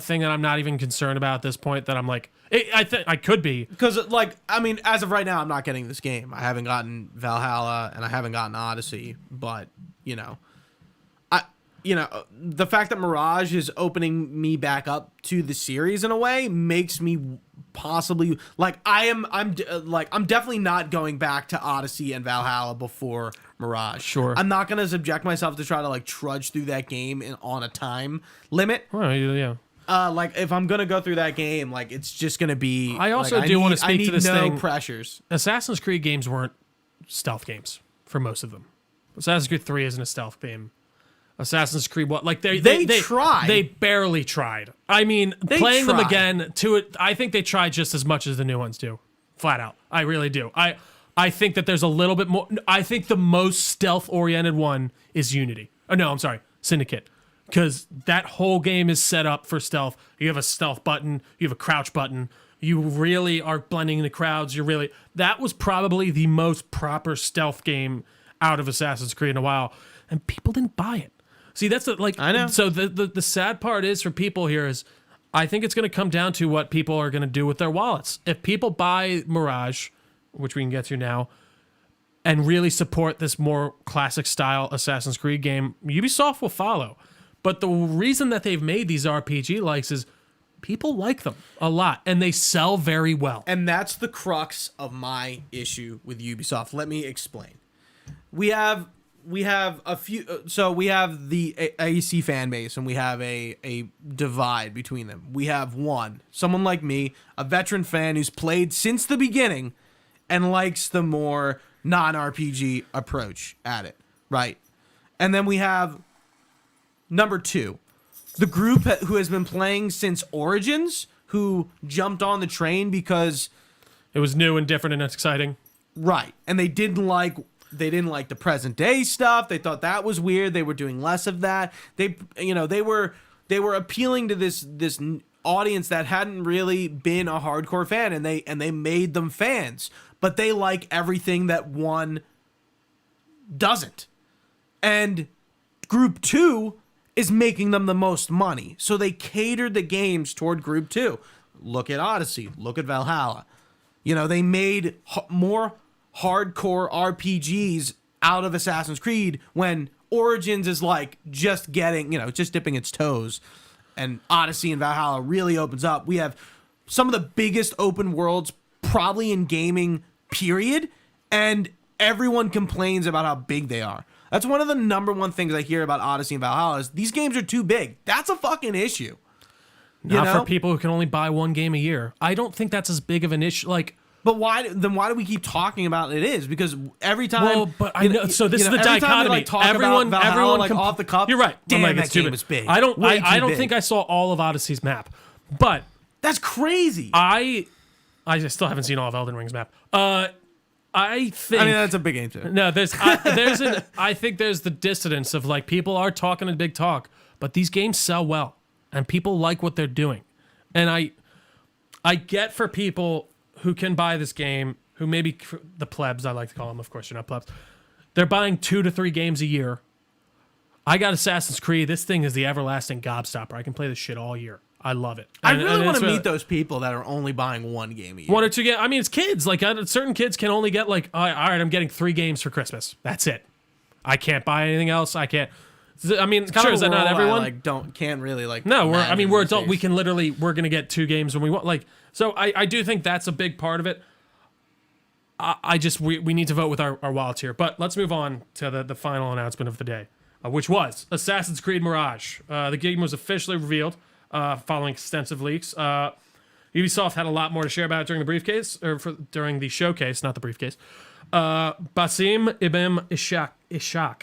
thing that I'm not even concerned about at this point, that I'm like, I think I could be. Because, like, I mean, as of right now, I'm not getting this game. I haven't gotten Valhalla and I haven't gotten Odyssey, but, the fact that Mirage is opening me back up to the series in a way makes me possibly I'm definitely not going back to Odyssey and Valhalla before Mirage. Sure. I'm not going to subject myself to try to trudge through that game on a time limit. Well, yeah. If I'm going to go through that game, it's just going to be... I also do want to speak to this thing. Pressures. Assassin's Creed games weren't stealth games for most of them. Assassin's Creed 3 isn't a stealth game. Assassin's Creed they tried. They barely tried. I mean, playing them again I think they tried just as much as the new ones do. Flat out. I really do. I think that there's a little bit more. I think the most stealth oriented one is Unity. Oh no, I'm sorry. Syndicate. Because that whole game is set up for stealth. You have a stealth button, you have a crouch button. You really are blending in the crowds. That was probably the most proper stealth game out of Assassin's Creed in a while. And people didn't buy it. See, that's I know. So the sad part is for people here is I think it's going to come down to what people are going to do with their wallets. If people buy Mirage, which we can get to now, and really support this more classic style Assassin's Creed game, Ubisoft will follow. But the reason that they've made these RPG likes is people like them a lot and they sell very well. And that's the crux of my issue with Ubisoft. Let me explain. We have a few, so we have the AEC fan base and we have a divide between them. We have someone like me, a veteran fan who's played since the beginning and likes the more non-RPG approach at it, right? And then we have number 2, the group who has been playing since Origins, who jumped on the train because it was new and different and exciting. Right. And they didn't like the present day stuff. They thought that was weird. They were doing less of that. They were appealing to this audience that hadn't really been a hardcore fan, and they made them fans. But they like everything that one doesn't. And group 2 is making them the most money. So they catered the games toward group 2. Look at Odyssey, look at Valhalla. They made more hardcore RPGs out of Assassin's Creed when Origins is just getting, just dipping its toes, and Odyssey and Valhalla really opens up. We have some of the biggest open worlds probably in gaming, period, and everyone complains about how big they are. That's one of the number one things I hear about Odyssey and Valhalla is these games are too big. That's a fucking issue. Not for people who can only buy one game a year. I don't think that's as big of an issue. But why do we keep talking about it is? Because every time... Well, but I know... So this is the dichotomy. Everyone off the cup. You're right. Damn, that game was big. I don't think I saw all of Odyssey's map. But... That's crazy. I still haven't seen all of Elden Ring's map. I think... that's a big game too. No, I think there's the dissonance of people are talking a big talk, but these games sell well. And people like what they're doing. And I get for people who can buy this game, who maybe the plebs, I like to call them, of course you're not plebs, they're buying 2 to 3 games a year. I got Assassin's Creed. This thing is the everlasting gobstopper. I can play this shit all year. I love it. I really want to meet those people that are only buying 1 game a year. 1 or 2 games. I mean, it's kids. Certain kids can only get all right, I'm getting 3 games for Christmas. That's it. I can't buy anything else. I can't. I mean, sure, is that not everyone? Can't really No, we're adult. We can we're gonna get 2 games when we want. So I do think that's a big part of it. We need to vote with our wallets here. But let's move on to the final announcement of the day, which was Assassin's Creed Mirage. The game was officially revealed following extensive leaks. Ubisoft had a lot more to share about it during the during the showcase, not the briefcase. Basim Ibn Ishaq,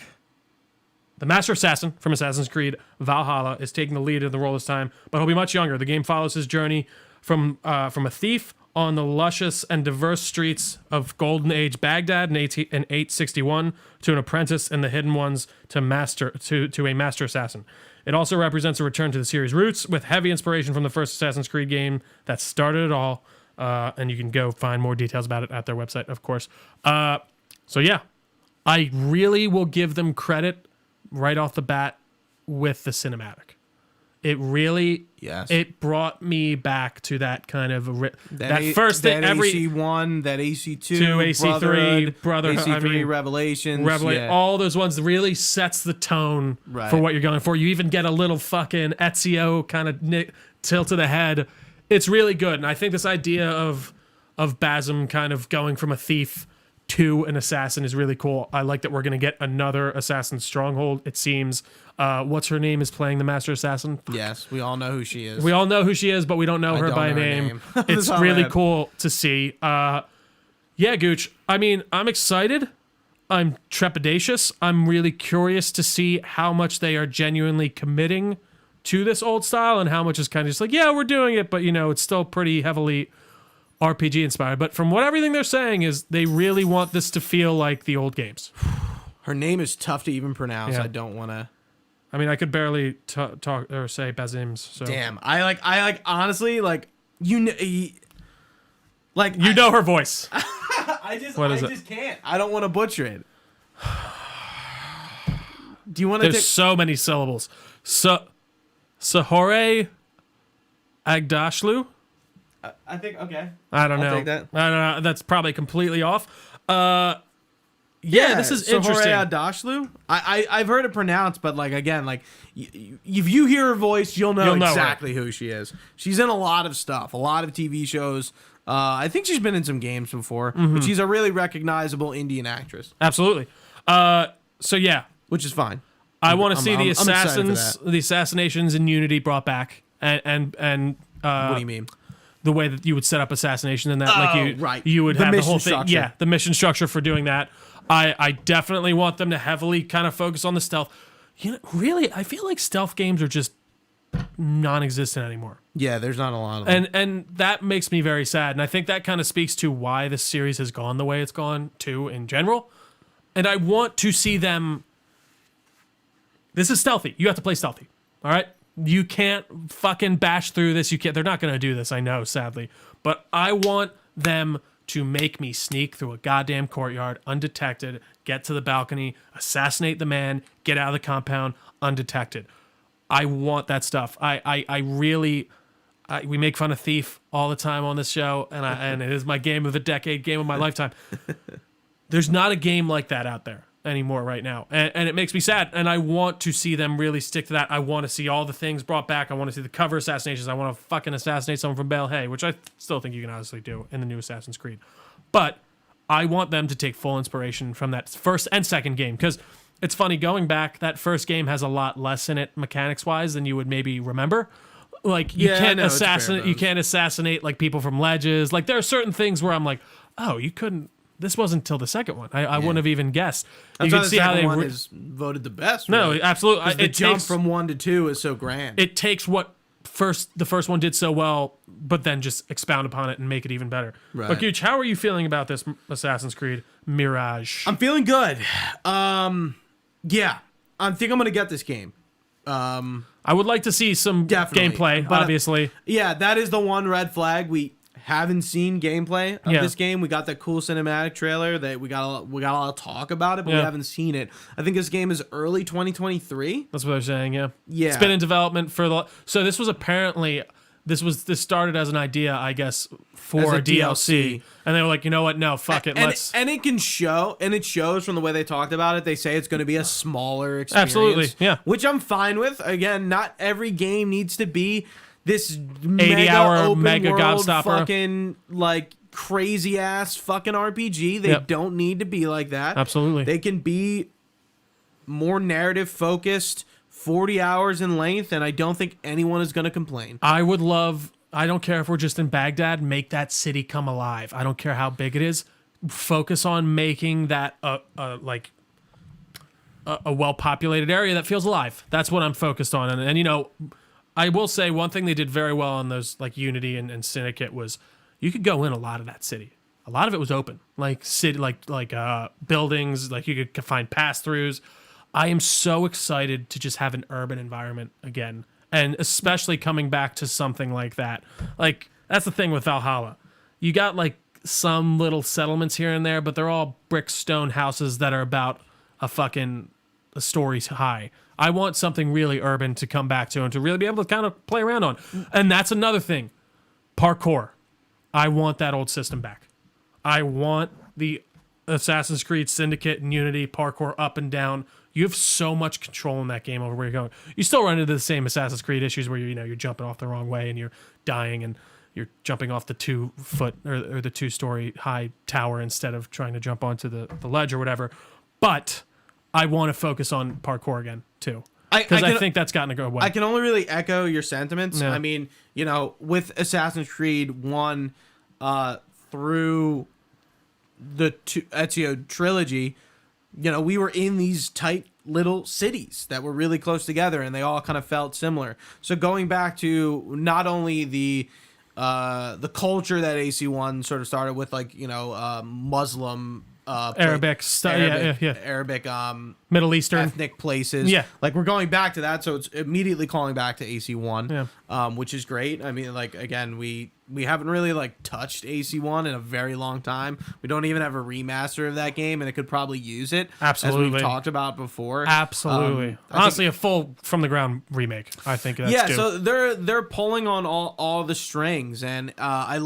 the Master Assassin from Assassin's Creed Valhalla, is taking the lead in the role this time, but he'll be much younger. The game follows his journey from a thief on the luscious and diverse streets of Golden Age Baghdad in 861 to an apprentice in the Hidden Ones to a master assassin. It also represents a return to the series' roots with heavy inspiration from the first Assassin's Creed game that started it all. And you can go find more details about it at their website, of course. So yeah, I really will give them credit right off the bat with the cinematic. it really Yes. it brought me back to that kind of first thing, that AC1, that AC2, AC3, Brotherhood, AC3 Revelations, all those ones really sets the tone for what you're going for. You even get a little fucking Ezio kind of tilt to the head. It's really good, and I think this idea of Basim kind of going from a thief to an assassin is really cool. I like that we're going to get another assassin stronghold, it seems. What's her name is playing the master assassin? Yes, we all know who she is. We all know who she is, but we don't know her by name. It's really cool to see. Yeah, Gooch. I mean, I'm excited. I'm trepidatious. I'm really curious to see how much they are genuinely committing to this old style and how much is kind of just like, yeah, we're doing it, but it's still pretty heavily RPG inspired. But from what everything they're saying is they really want this to feel like the old games. Her name is tough to even pronounce. I don't want to. I mean, I could barely talk or say Basim's. So. Damn, I honestly you know her voice. I just can't. I don't want to butcher it. Do you want to? There's so many syllables. Sahore Agdashlu. I think okay. I don't know. I'll take that. I don't know. That's probably completely off. Yeah, this is interesting. Dashlu. I've heard it pronounced, but if you hear her voice, you'll know exactly who she is. She's in a lot of stuff, a lot of TV shows. I think she's been in some games before, but she's a really recognizable Indian actress. Absolutely. So yeah, which is fine. I want to see the assassinations in Unity brought back, and what do you mean? The way that you would set up assassination and that, you would have the whole thing. Structure. Yeah, the mission structure for doing that. I definitely want them to heavily kind of focus on the stealth. Really, I feel like stealth games are just non-existent anymore. Yeah, there's not a lot of them. And that makes me very sad. And I think that kind of speaks to why this series has gone the way it's gone too in general. And I want to see them. This is stealthy. You have to play stealthy. All right? You can't fucking bash through this. They're not going to do this, I know, sadly. But I want them to make me sneak through a goddamn courtyard undetected, get to the balcony, assassinate the man, get out of the compound undetected. I want that stuff. I really we make fun of Thief all the time on this show, and it is my game of the decade, game of my lifetime. There's not a game like that out there anymore right now, and it makes me sad, and I want to see them really stick to that. I want to see all the things brought back. I want to see the cover assassinations. I want to fucking assassinate someone from Valhalla, which I still think you can honestly do in the new Assassin's Creed, but I want them to take full inspiration from that first and second game, because it's funny, going back, that first game has a lot less in it mechanics wise than you would maybe remember. Like you can't assassinate like people from ledges. Like there are certain things where I'm like, oh, you couldn't. This wasn't until the second one. I wouldn't have even guessed. That's you can see how they is voted the best. Really. No, absolutely. The jump from 1 to 2 is so grand. It takes what the first one did so well, but then just expound upon it and make it even better. Right. But Gooch, how are you feeling about this Assassin's Creed Mirage? I'm feeling good. Yeah, I think I'm gonna get this game. I would like to see some gameplay, obviously. Yeah, that is the one red flag. We haven't seen gameplay of this game. We got that cool cinematic trailer that we got a lot of talk about it, but we haven't seen it. I think this game is early 2023. That's what they're saying. Yeah. It's been in development so this was apparently. This started as an idea, I guess, for a DLC. And they were like, you know what? No, fuck it. And it can show, and it shows from the way they talked about it. They say it's going to be a smaller experience. Absolutely, yeah. Which I'm fine with. Again, not every game needs to be this 80-hour mega gobstopper, fucking like crazy ass fucking RPG. They don't need to be like that. Absolutely, they can be more narrative focused. 40 hours in length, and I don't think anyone is going to complain. I don't care if we're just in Baghdad, make that city come alive. I don't care how big it is. Focus on making that a well-populated area that feels alive. That's what I'm focused on. And I will say one thing they did very well on those like Unity and Syndicate was you could go in a lot of that city. A lot of it was open, like city, like buildings, like you could find pass-throughs. I am so excited to just have an urban environment again, and especially coming back to something like that. Like, that's the thing with Valhalla. You got, like, some little settlements here and there, but they're all brick stone houses that are about a story high. I want something really urban to come back to and to really be able to kind of play around on. And that's another thing. Parkour. I want that old system back. I want the Assassin's Creed Syndicate and Unity parkour up and down. You have so much control in that game over where you're going. You still run into the same Assassin's Creed issues where you're jumping off the wrong way and you're dying and you're jumping off the 2-foot or the 2-story high tower instead of trying to jump onto the ledge or whatever. But I want to focus on parkour again too. Because I think that's gotten to go away. I can only really echo your sentiments. Yeah. I mean, with Assassin's Creed 1 through the Ezio trilogy, we were in these tight little cities that were really close together and they all kind of felt similar. So going back to not only the culture that AC1 sort of started with, like, Muslim Arabic stuff, Arabic, Middle Eastern ethnic places. Yeah, like we're going back to that, so it's immediately calling back to AC1, which is great. I mean, like, again, we haven't really like touched AC1 in a very long time. We don't even have a remaster of that game, and it could probably use it. Absolutely, as we've talked about before. Absolutely, honestly, a full from the ground remake. I think that's due. So they're pulling on all the strings, and I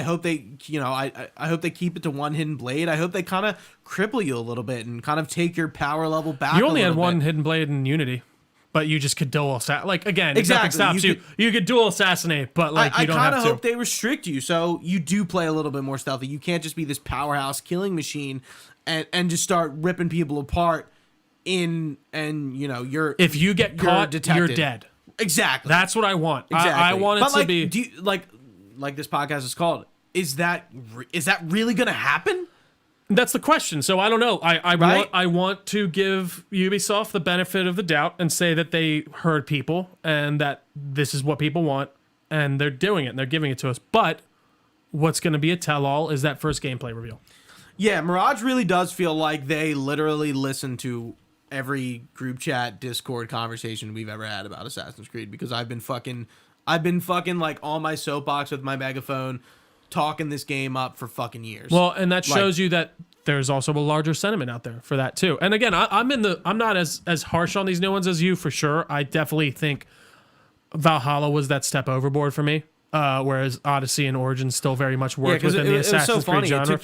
hope they I hope they keep it to one hidden blade. I hope they kind of cripple you a little bit and kind of take your power level back. You only had one hidden blade in Unity, but you just could dual assassinate. Like, again, exactly. Nothing stops you could dual assassinate, but like you don't have to. I kind of hope they restrict you so you do play a little bit more stealthy. You can't just be this powerhouse killing machine and just start ripping people apart you're if you get caught, you're dead. Exactly. That's what I want. Exactly. I want it to be. Do you, like this podcast is called? Is that really gonna happen? That's the question. So I don't know. I want to give Ubisoft the benefit of the doubt and say that they heard people and that this is what people want and they're doing it and they're giving it to us. But what's going to be a tell-all is that first gameplay reveal. Yeah, Mirage really does feel like they literally listen to every group chat, Discord conversation we've ever had about Assassin's Creed, because I've been fucking like on my soapbox with my megaphone talking this game up for fucking years. Well, and that shows you that there's also a larger sentiment out there for that too. And again, I'm not as harsh on these new ones as you, for sure. I definitely think Valhalla was that step overboard for me. Whereas Odyssey and Origins still very much worked within the Assassin's Creed genre.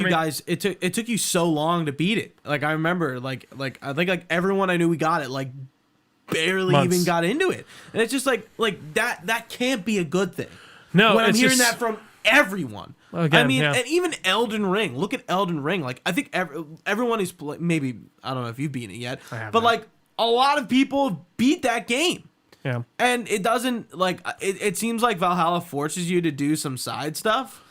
It took you so long to beat it. Like, I remember, like I think like everyone I knew we got it, like barely even got into it. And it's just like that can't be a good thing. No, when I'm hearing that from everyone. Again, and even Elden Ring. Look at Elden Ring. Like, I think everyone who's maybe, I don't know if you've beaten it yet, but like a lot of people beat that game. Yeah. And it doesn't, like, it seems like Valhalla forces you to do some side stuff.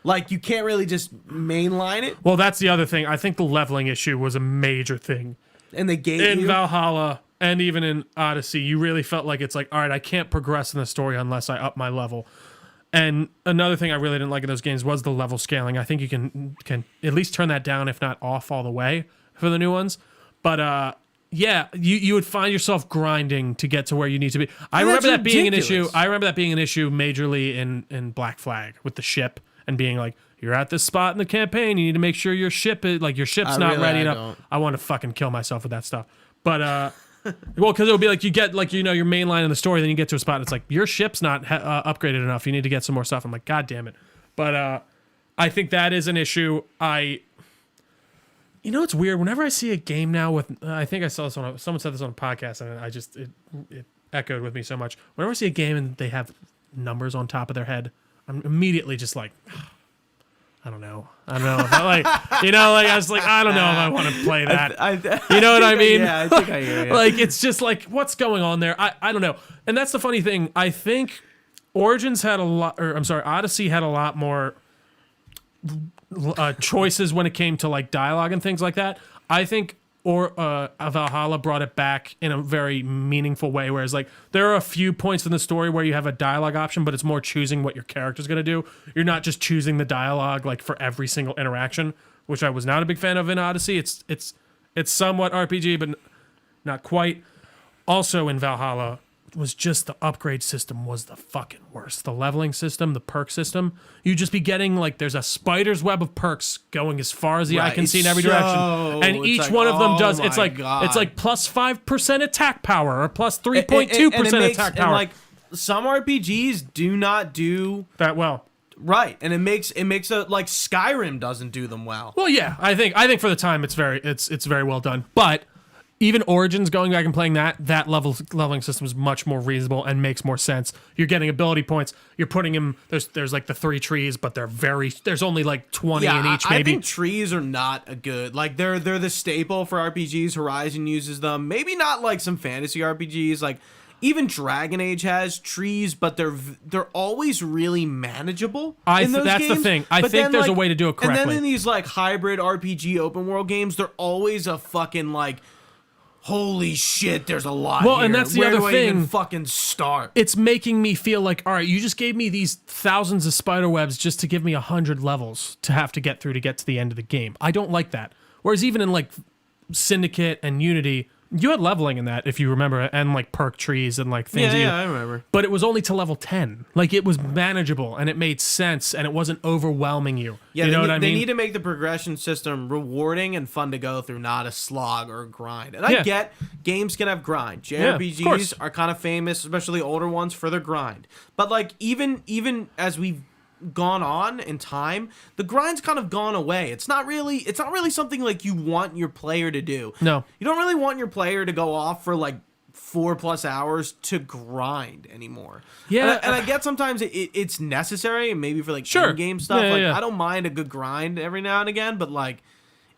Like, you can't really just mainline it. Well, that's the other thing. I think the leveling issue was a major thing. And they gave in Valhalla and even in Odyssey, you really felt like it's like, all right, I can't progress in the story unless I up my level. And another thing I really didn't like in those games was the level scaling. I think you can at least turn that down, if not off all the way for the new ones. But yeah, you would find yourself grinding to get to where you need to be. I remember that being an issue. I remember that being an issue majorly in Black Flag with the ship and being like, you're at this spot in the campaign. You need to make sure your ship's not ready enough. I want to fucking kill myself with that stuff. But well, because it would be like you get your main line in the story, then you get to a spot and it's like your ship's not upgraded enough. You need to get some more stuff. I'm like, God damn it. But I think that is an issue. It's weird. Whenever I see a game now with, I think I saw this someone said this on a podcast, and it echoed with me so much. Whenever I see a game and they have numbers on top of their head, I'm immediately just like, I don't know. If I I was like, I don't know if I want to play that. You know what I mean? Yeah, I think I hear you. Like, it's just like, what's going on there? I don't know. And that's the funny thing. I think Odyssey had a lot more choices when it came to like dialogue and things like that. I think Valhalla brought it back in a very meaningful way, whereas like there are a few points in the story where you have a dialogue option, but it's more choosing what your character's going to do. You're not just choosing the dialogue like for every single interaction, which I was not a big fan of in Odyssey. It's somewhat RPG, but not quite. Also in Valhalla, was just the upgrade system was the fucking worst. The leveling system, the perk system, you just be getting like there's a spider's web of perks going as far as the eye can see in every direction, and each one of them does. It's like plus 5% attack power or plus 3.2% attack power. And like some RPGs do not do that well. Right, and it makes a like Skyrim doesn't do them well. Well, yeah, I think for the time it's very well done. But even Origins, going back and playing that leveling system is much more reasonable and makes more sense. You're getting ability points. You're putting them. There's like the 3 trees, but there's only like 20 in each. Maybe I think trees are not a good like they're the staple for RPGs. Horizon uses them. Maybe not like some fantasy RPGs like. Even Dragon Age has trees, but they're always really manageable in those that's games. The thing. I think there's a way to do it correctly. And then in these like hybrid RPG open world games, they're always a fucking like, holy shit, there's a lot here. And that's the Where other do I thing. even fucking start? It's making me feel like, all right, you just gave me these thousands of spider webs just to give me 100 levels to have to get through to get to the end of the game. I don't like that. Whereas even in like Syndicate and Unity, you had leveling in that, if you remember, and like perk trees and like things. Yeah, I remember. But it was only to level 10. Like it was manageable and it made sense and it wasn't overwhelming you. Yeah, you know what I mean? They need to make the progression system rewarding and fun to go through, not a slog or a grind. And I get games can have grind. JRPGs are kind of famous, especially older ones, for their grind. But like even as we've gone on in time, the grind's kind of gone away. It's not really something like you want your player to do. No. You don't really want your player to go off for like 4+ hours to grind anymore. Yeah. And I get sometimes it's necessary, maybe for like in-game stuff. I don't mind a good grind every now and again, but like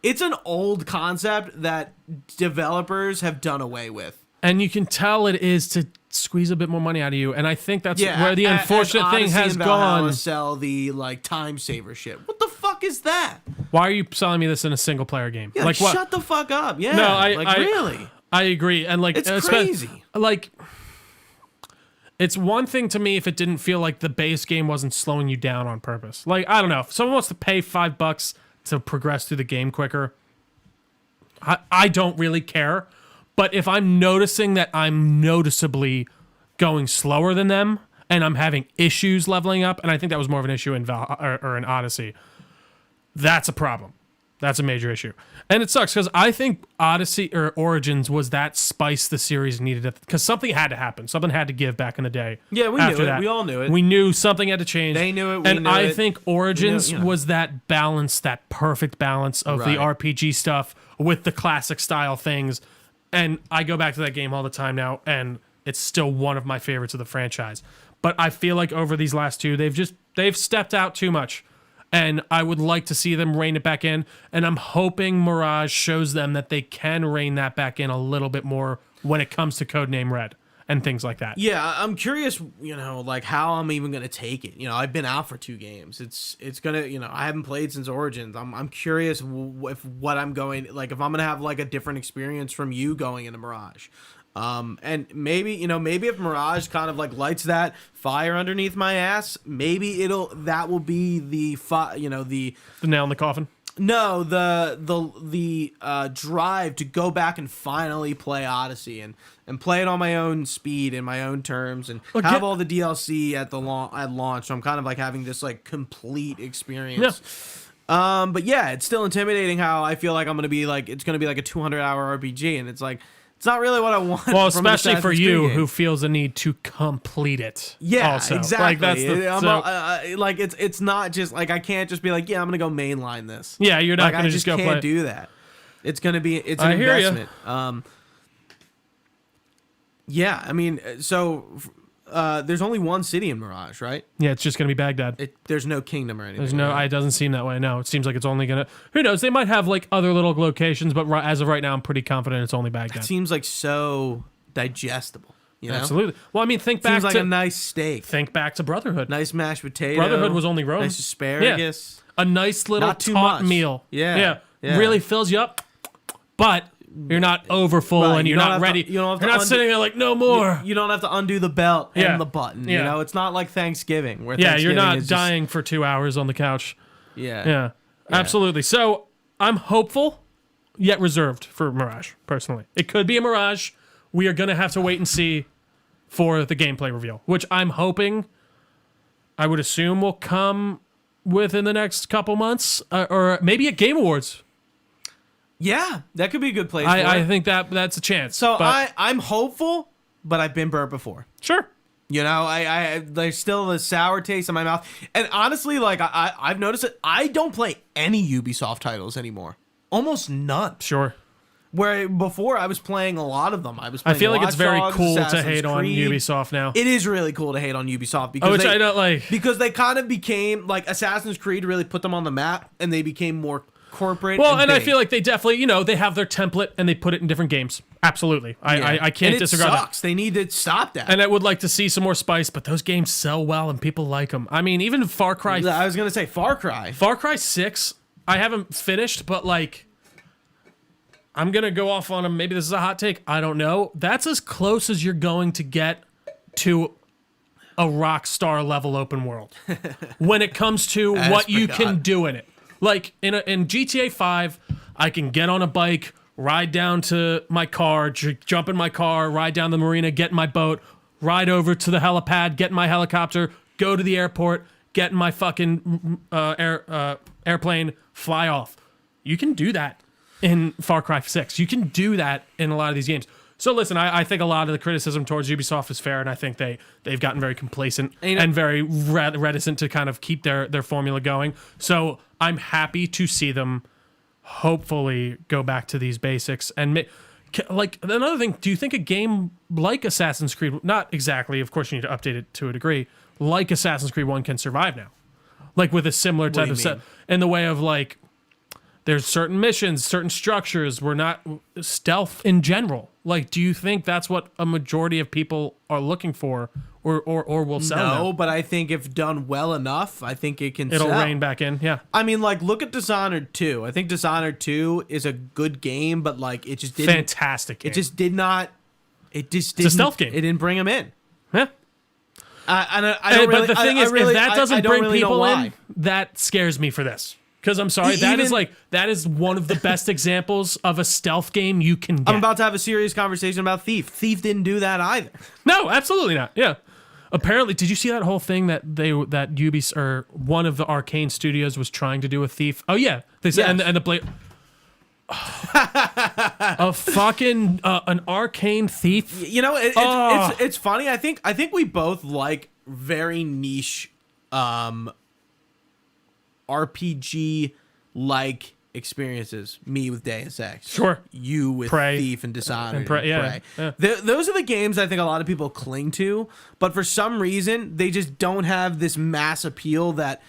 it's an old concept that developers have done away with. And you can tell it is to squeeze a bit more money out of you. And I think that's where the unfortunate thing has gone. Sell the like time saver shit. What the fuck is that? Why are you selling me this in a single player game? Yeah, like shut the fuck up. Yeah. No, really. I agree. And like it's crazy. Like it's one thing to me if it didn't feel like the base game wasn't slowing you down on purpose. Like, I don't know. If someone wants to pay $5 to progress through the game quicker, I don't really care. But if I'm noticing that I'm noticeably going slower than them and I'm having issues leveling up, and I think that was more of an issue in Valhalla or in Odyssey, that's a problem. That's a major issue. And it sucks because I think Odyssey or Origins was that spice the series needed because something had to happen. Something had to give back in the day. Yeah, we knew it. We all knew it. We knew something had to change. They knew it. And I think Origins was that balance, that perfect balance of the RPG stuff with the classic style things. And I go back to that game all the time now, and it's still one of my favorites of the franchise. But I feel like over these last two, they've stepped out too much. And I would like to see them rein it back in. And I'm hoping Mirage shows them that they can rein that back in a little bit more when it comes to Codename Red and things like that. Yeah, I'm curious, like how I'm even going to take it. I've been out for 2 games. It's going to, I haven't played since Origins. I'm curious if what I'm going, like if I'm going to have like a different experience from you going into Mirage. And maybe if Mirage kind of like lights that fire underneath my ass, maybe that will be the nail in the coffin. No, the drive to go back and finally play Odyssey and play it on my own speed and my own terms and have all the DLC at launch. So I'm kind of like having this like complete experience. Yeah. But yeah, it's still intimidating how I feel like it's gonna be like a 200-hour RPG, and it's like. It's not really what I want. Well, especially for you, who feels a need to complete it. Yeah, also. exactly. Like that's it's not just like I can't just be like, yeah, I'm gonna go mainline this. Yeah, you're not gonna just go play. I can't do that. It's an investment. Yeah, I mean, so there's only one city in Mirage, right? Yeah, it's just gonna be Baghdad. There's no kingdom or anything. There's no. It doesn't seem that way. No, it seems like it's only gonna. Who knows? They might have like other little locations, but as of right now, I'm pretty confident it's only Baghdad. It seems like so digestible. Absolutely. Well, I mean, think back to a nice steak. Think back to Brotherhood. Nice mashed potato. Brotherhood was only Rome. Nice asparagus. Yeah. A nice little taut meal. Yeah. Really fills you up, but. You're not over full and you're not ready. You're not sitting there like, no more. You don't have to undo the belt and the button. Yeah. It's not like Thanksgiving. Where you're not dying for 2 hours on the couch. Yeah. Absolutely. So I'm hopeful, yet reserved for Mirage, personally. It could be a Mirage. We are going to have to wait and see. for the gameplay reveal, which I'm hoping, I would assume will come within the next couple months, or maybe at Game Awards. Yeah, that could be a good place. I think that's a chance. So but I'm hopeful, but I've been burnt before. Sure. You know, I there's still a sour taste in my mouth. And honestly, like I've noticed it. I don't play any Ubisoft titles anymore. Almost none. Sure. Where before I was playing a lot of them. I feel like it's very cool Assassin's to hate on Creed. Ubisoft now. It is really cool to hate on Ubisoft because which I don't like. Because they kind of became like Assassin's Creed really put them on the map, and they became more corporate. Well, and I big. feel like they definitely, they have their template and they put it in different games. Absolutely. I can't and disregard sucks. that. They need to stop that. And I would like to see some more spice, but those games sell well and people like them. I mean, even Far Cry. I was going to say Far Cry. Far Cry 6, I haven't finished, but like, I'm going to go off on them. Maybe this is a hot take. I don't know. That's as close as you're going to get to a Rockstar level open world when it comes to what you can do in it. Like in GTA 5, I can get on a bike, ride down to my car, jump in my car, ride down the marina, get in my boat, ride over to the helipad, get in my helicopter, go to the airport, get in my fucking airplane, fly off. You can do that in Far Cry 6. You can do that in a lot of these games. So listen, I think a lot of the criticism towards Ubisoft is fair, and I think they've gotten very complacent and very reticent to kind of keep their formula going. So I'm happy to see them hopefully go back to these basics. And like another thing, do you think a game like Assassin's Creed, not exactly, of course you need to update it to a degree, like Assassin's Creed 1 can survive now? Like with a similar type of set, in the way of like, there's certain missions, certain structures. We're not stealth in general. Like, do you think that's what a majority of people are looking for, or will sell? No, but I think if done well enough, I think it'll sell. Rein back in. Yeah. I mean, like, look at Dishonored 2. I think Dishonored 2 is a good game, but like, it just didn't. Fantastic game. It just did not. It just didn't. It's a stealth game. It didn't bring them in. Yeah. I don't really, but the thing is, really, if that doesn't bring really people in, that scares me for this. Because I'm sorry, that is one of the best examples of a stealth game you can get. I'm about to have a serious conversation about Thief. Thief didn't do that either. No, absolutely not. Yeah. Apparently, did you see that whole thing that Ubisoft or one of the Arcane studios was trying to do with Thief? Oh yeah, they said, and the blade. A fucking an Arcane Thief. You know, it's funny. I think we both like very niche RPG like experiences. Me with Deus Ex, sure. You with Prey. Thief and Dishonored, and Prey. Yeah. Those are the games I think a lot of people cling to, but for some reason they just don't have this mass appeal that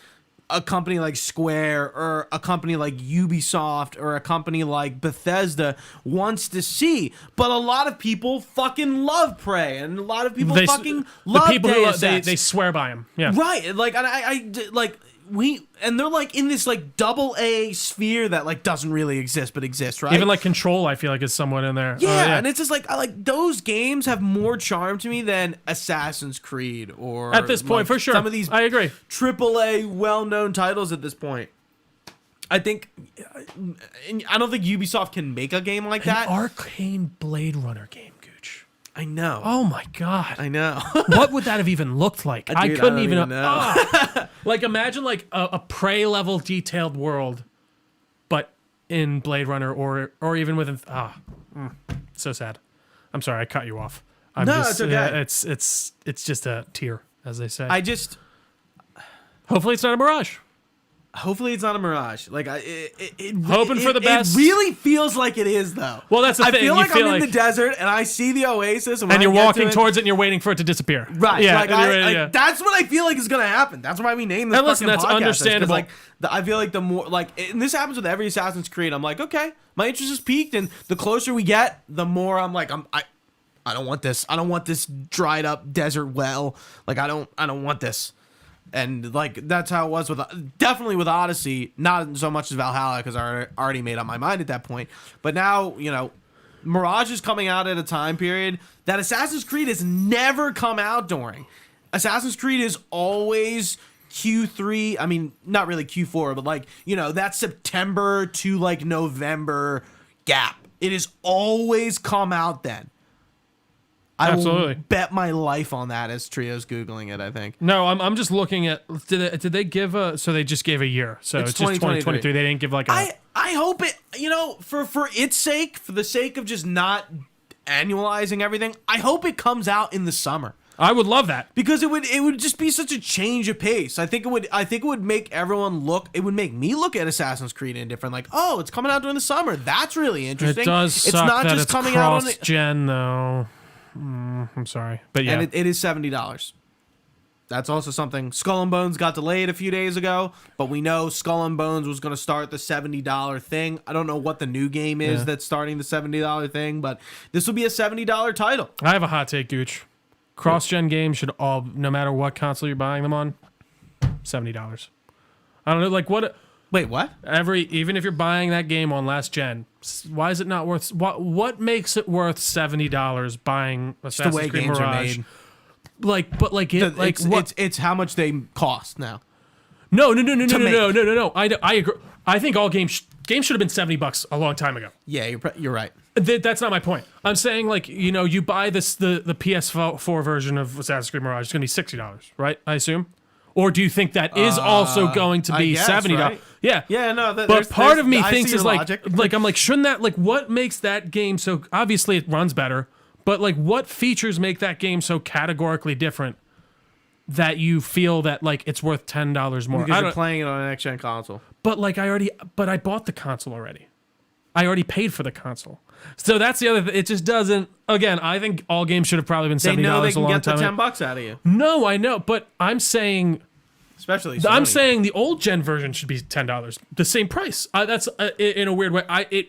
a company like Square or a company like Ubisoft or a company like Bethesda wants to see. But a lot of people fucking love Prey, and a lot of people fucking love the people Deus who Ex. They swear by him. Yeah, right. Like, and I like. And they're like in this like AA sphere that like doesn't really exist but exists, right? Even like Control, I feel like is somewhat in there. Yeah, and it's just like I like those games have more charm to me than Assassin's Creed or at this point, for sure. Some of these I agree. AAA well-known titles at this point. I think I don't think Ubisoft can make a game like that. An Arcane Blade Runner game, Gooch. I know. Oh my god. I know. What would that have even looked like? Dude, I couldn't even know. Like imagine like a Prey level detailed world, but in Blade Runner or even within. So sad. I'm sorry, I cut you off. It's okay. Yeah, it's just a tear, as they say. Hopefully it's not a mirage. Hopefully it's not a mirage. Like hoping for the best. It really feels like it is though. Well, that's the thing. I feel like I'm in the desert and I see the oasis, and you're walking towards it and you're waiting for it to disappear. Right. Yeah. Like that's what I feel like is gonna happen. That's why we named this. And listen, that's podcast. understandable. Like I feel like the more and this happens with every Assassin's Creed. I'm like, okay, my interest is peaked, and the closer we get, the more I'm like, I don't want this. I don't want this dried up desert well. Like I don't want this. And like that's how it was with definitely with Odyssey, not so much as Valhalla because I already made up my mind at that point. But now Mirage is coming out at a time period that Assassin's Creed has never come out during. Assassin's Creed is always Q3. I mean, not really Q4, but like that September to like November gap. It has always come out then. I Absolutely. will bet my life on that as Trio's Googling it, I think. No, I'm just looking at. Did they give a? So they just gave a year. So it's just 2023. They didn't give like a. I hope it. For its sake, for the sake of just not annualizing everything, I hope it comes out in the summer. I would love that because it would just be such a change of pace. I think it would make everyone look. It would make me look at Assassin's Creed in different. Like, oh, it's coming out during the summer. That's really interesting. It does it's suck not that just it's coming out on cross-gen though. I'm sorry, but yeah, and it is $70. That's also something. Skull and Bones got delayed a few days ago, but we know Skull and Bones was going to start the $70 thing. I don't know what the new game is that's starting the $70 thing, but this will be a $70 title. I have a hot take, Gooch. Cross-gen games should all, no matter what console you're buying them on, $70. I don't know, like what. Wait, what? Even if you're buying that game on last gen, why is it not worth? What makes it worth $70 buying Assassin's Creed games Mirage? It's how much they cost now. No. I agree. I think all games should have been $70 a long time ago. Yeah, you're right. That's not my point. I'm saying you buy the PS4 version of Assassin's Creed Mirage, it's going to be $60, right? I assume. Or do you think that is also going to be $70? Right? Yeah. Yeah, no. But part of me thinks is logic. I'm like, shouldn't that, what makes that game so, obviously it runs better, but what features make that game so categorically different that you feel that it's worth $10 more? Because you're playing it on an next-gen console. But I bought the console already. I already paid for the console. So that's the other thing. It just doesn't. Again, I think all games should have probably been $70 a long time. They know they can get the $10 out of you. No, I know, but I'm saying, especially Sony. I'm saying the old gen version should be $10, the same price. That's in a weird way.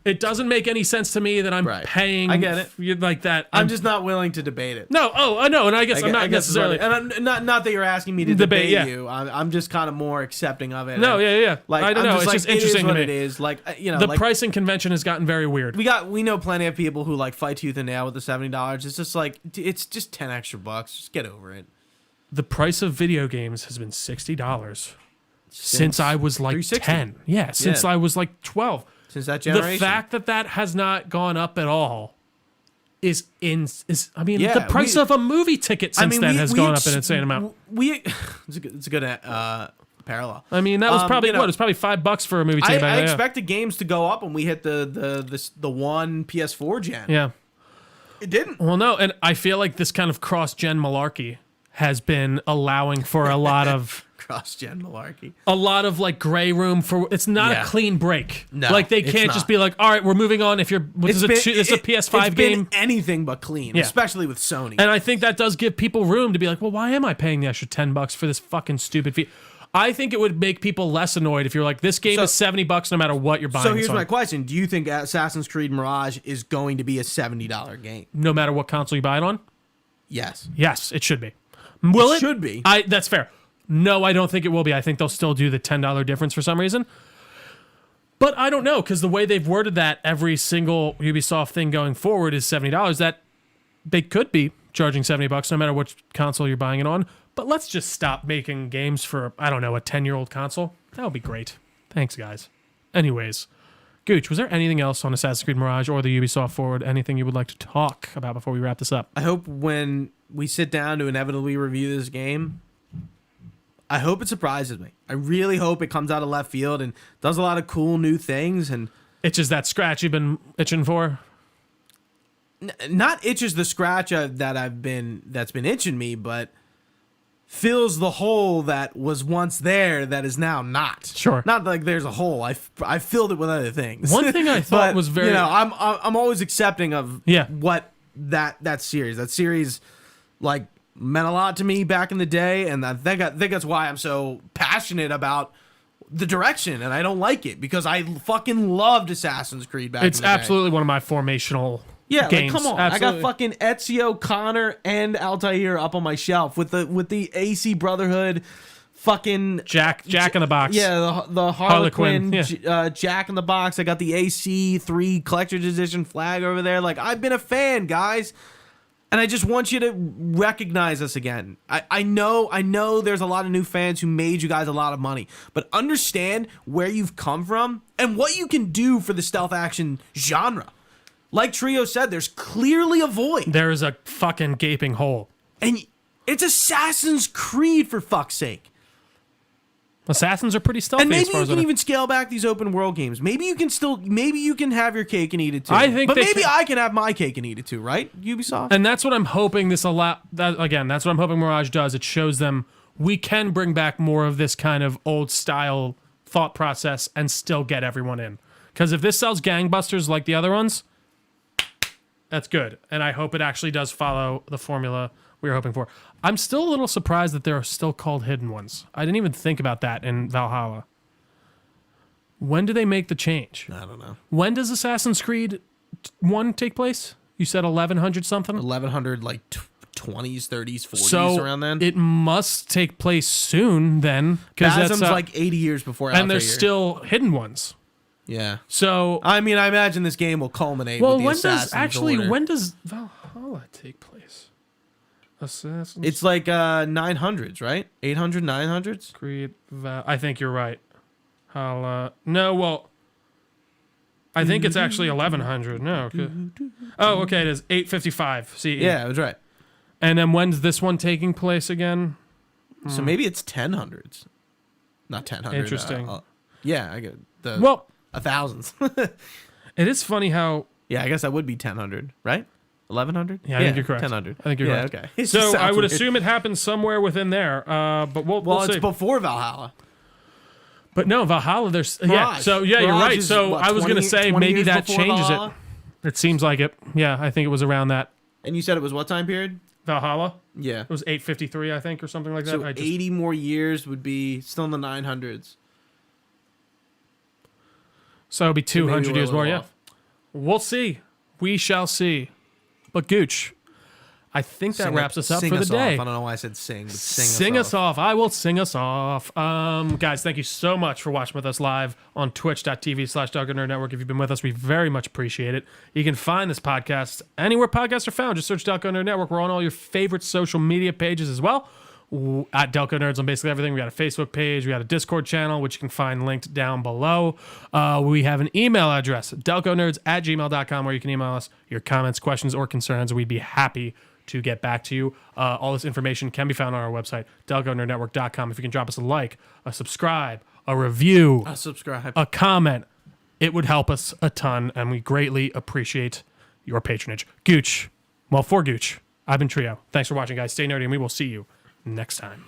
It doesn't make any sense to me that I'm paying. I get it like that. I'm just not willing to debate it. No, I know, and I guess I'm not necessarily. And I'm not that you're asking me to debate you. I'm just kind of more accepting of it. No, yeah. I don't know. It's just interesting to me. It is the pricing convention has gotten very weird. We know plenty of people who fight tooth and nail with the $70. It's just it's just $10 extra. Just get over it. The price of video games has been $60 since I was 10. Yeah, since I was 12. Since that generation. The fact that has not gone up at all the price of a movie ticket since then has gone up an insane amount. It's a good parallel. I mean, that was probably it was probably $5 for a movie ticket. I expected games to go up when we hit the one PS4 gen. Yeah. It didn't. Well, no, and I feel like this kind of cross-gen malarkey has been allowing for a lot of cross-gen malarkey. A lot of gray room for it's not a clean break. No, they can't just be all right, we're moving on. If you're this is a PS5 game, anything but clean, especially with Sony. And I think that does give people room to be like, well, why am I paying the extra $10 for this fucking stupid fee? I think it would make people less annoyed if you're like, this game is $70 no matter what you're buying. So here's my question: do you think Assassin's Creed Mirage is going to be a $70 game, no matter what console you buy it on? Yes. Yes, it should be. Will it? Should be. That's fair. No, I don't think it will be. I think they'll still do the $10 difference for some reason. But I don't know, because the way they've worded that, every single Ubisoft thing going forward is $70. That they could be charging $70 no matter which console you're buying it on. But let's just stop making games for, I don't know, a 10-year-old console. That would be great. Thanks, guys. Anyways, Gooch, was there anything else on Assassin's Creed Mirage or the Ubisoft Forward, anything you would like to talk about before we wrap this up? I hope when we sit down to inevitably review this game, I hope it surprises me. I really hope it comes out of left field and does a lot of cool new things. And itches that scratch you've been itching for? Not itches the scratch that's been itching me, but fills the hole that was once there that is now not. Sure. Not like there's a hole. I filled it with other things. One thing I thought was very... I'm always accepting of what that series meant a lot to me back in the day, and I think that's why I'm so passionate about the direction, and I don't like it because I fucking loved Assassin's Creed back in the day. It's absolutely one of my formational games. Come on. Absolutely. I got fucking Ezio, Connor, and Altair up on my shelf with the AC Brotherhood fucking Jack in the Box. Yeah, the Harlequin Jack in the Box. I got the AC3 collector's edition flag over there. I've been a fan, guys. And I just want you to recognize us again. I know there's a lot of new fans who made you guys a lot of money, but understand where you've come from and what you can do for the stealth action genre. like Trio said, there's clearly a void. There is a fucking gaping hole. And it's Assassin's Creed, for fuck's sake. Assassins are pretty stealthy. And maybe as far you as can even scale back these open world games. Maybe you can have your cake and eat it too. I think but they maybe can. I can have my cake and eat it too, right? Ubisoft. And that's what I'm hoping that's what I'm hoping Mirage does. It shows them we can bring back more of this kind of old style thought process and still get everyone in. Because if this sells gangbusters like the other ones, that's good. And I hope it actually does follow the formula we were hoping for. I'm still a little surprised that there are still called hidden ones. I didn't even think about that in Valhalla. When do they make the change? I don't know. When does Assassin's Creed 1 take place? You said 1100 something? 1100, like 20s, 30s, 40s, So around then. it must take place soon then. Phasm's like 80 years before Altair. And there's still hidden ones. Yeah. So I mean, I imagine this game will culminate with the Assassin's Order. when does Valhalla take place? Assassin's It's like 900s, right? 800, 900s? Creed I think you're right. No, well, I think it's actually 1100. No. Oh, okay, it is 855 CE. Yeah, that's right. And then when's this one taking place again? So maybe it's 1000s. Not 1000. Interesting. Yeah, I get the 1000s. It is funny how Yeah, I guess that would be 1000, right? 1100? Yeah, I think you're correct. 1000. I think you're right. Okay. It just So I sounds would weird. assume it happens somewhere within there. But we'll it's see. before Valhalla. But no, Valhalla. There's Mirage. So you're Mirage right. is, So what, I was gonna 20 say 20 maybe years that before changes Valhalla? it. It seems like it. Yeah, I think it was around that. And you said it was what time period? Valhalla. Yeah. It was 853, I think, or something like that. So 80 more years would be still in the 900s. So it'll be 200 we're a years more. little Yeah, off. we'll see. We shall see. But Gooch, I think that wraps us up for the day. Off. I don't know why I said sing, but Sing us off. I will sing us off. Guys, thank you so much for watching with us live on twitch.tv/Delco Network. If you've been with us, we very much appreciate it. You can find this podcast anywhere podcasts are found. Just search Delco Nerd Network. We're on all your favorite social media pages as well. At Delco Nerds on basically everything. We got a Facebook page. We got a Discord channel, which you can find linked down below. We have an email address, delconerds@gmail.com, where you can email us your comments, questions, or concerns. We'd be happy to get back to you. All this information can be found on our website, delconerdnetwork.com. If you can drop us a like, a subscribe, a review, a comment, it would help us a ton, and we greatly appreciate your patronage. Gooch, for Gooch, I've been Trio. Thanks for watching, guys. Stay nerdy, and we will see you next time.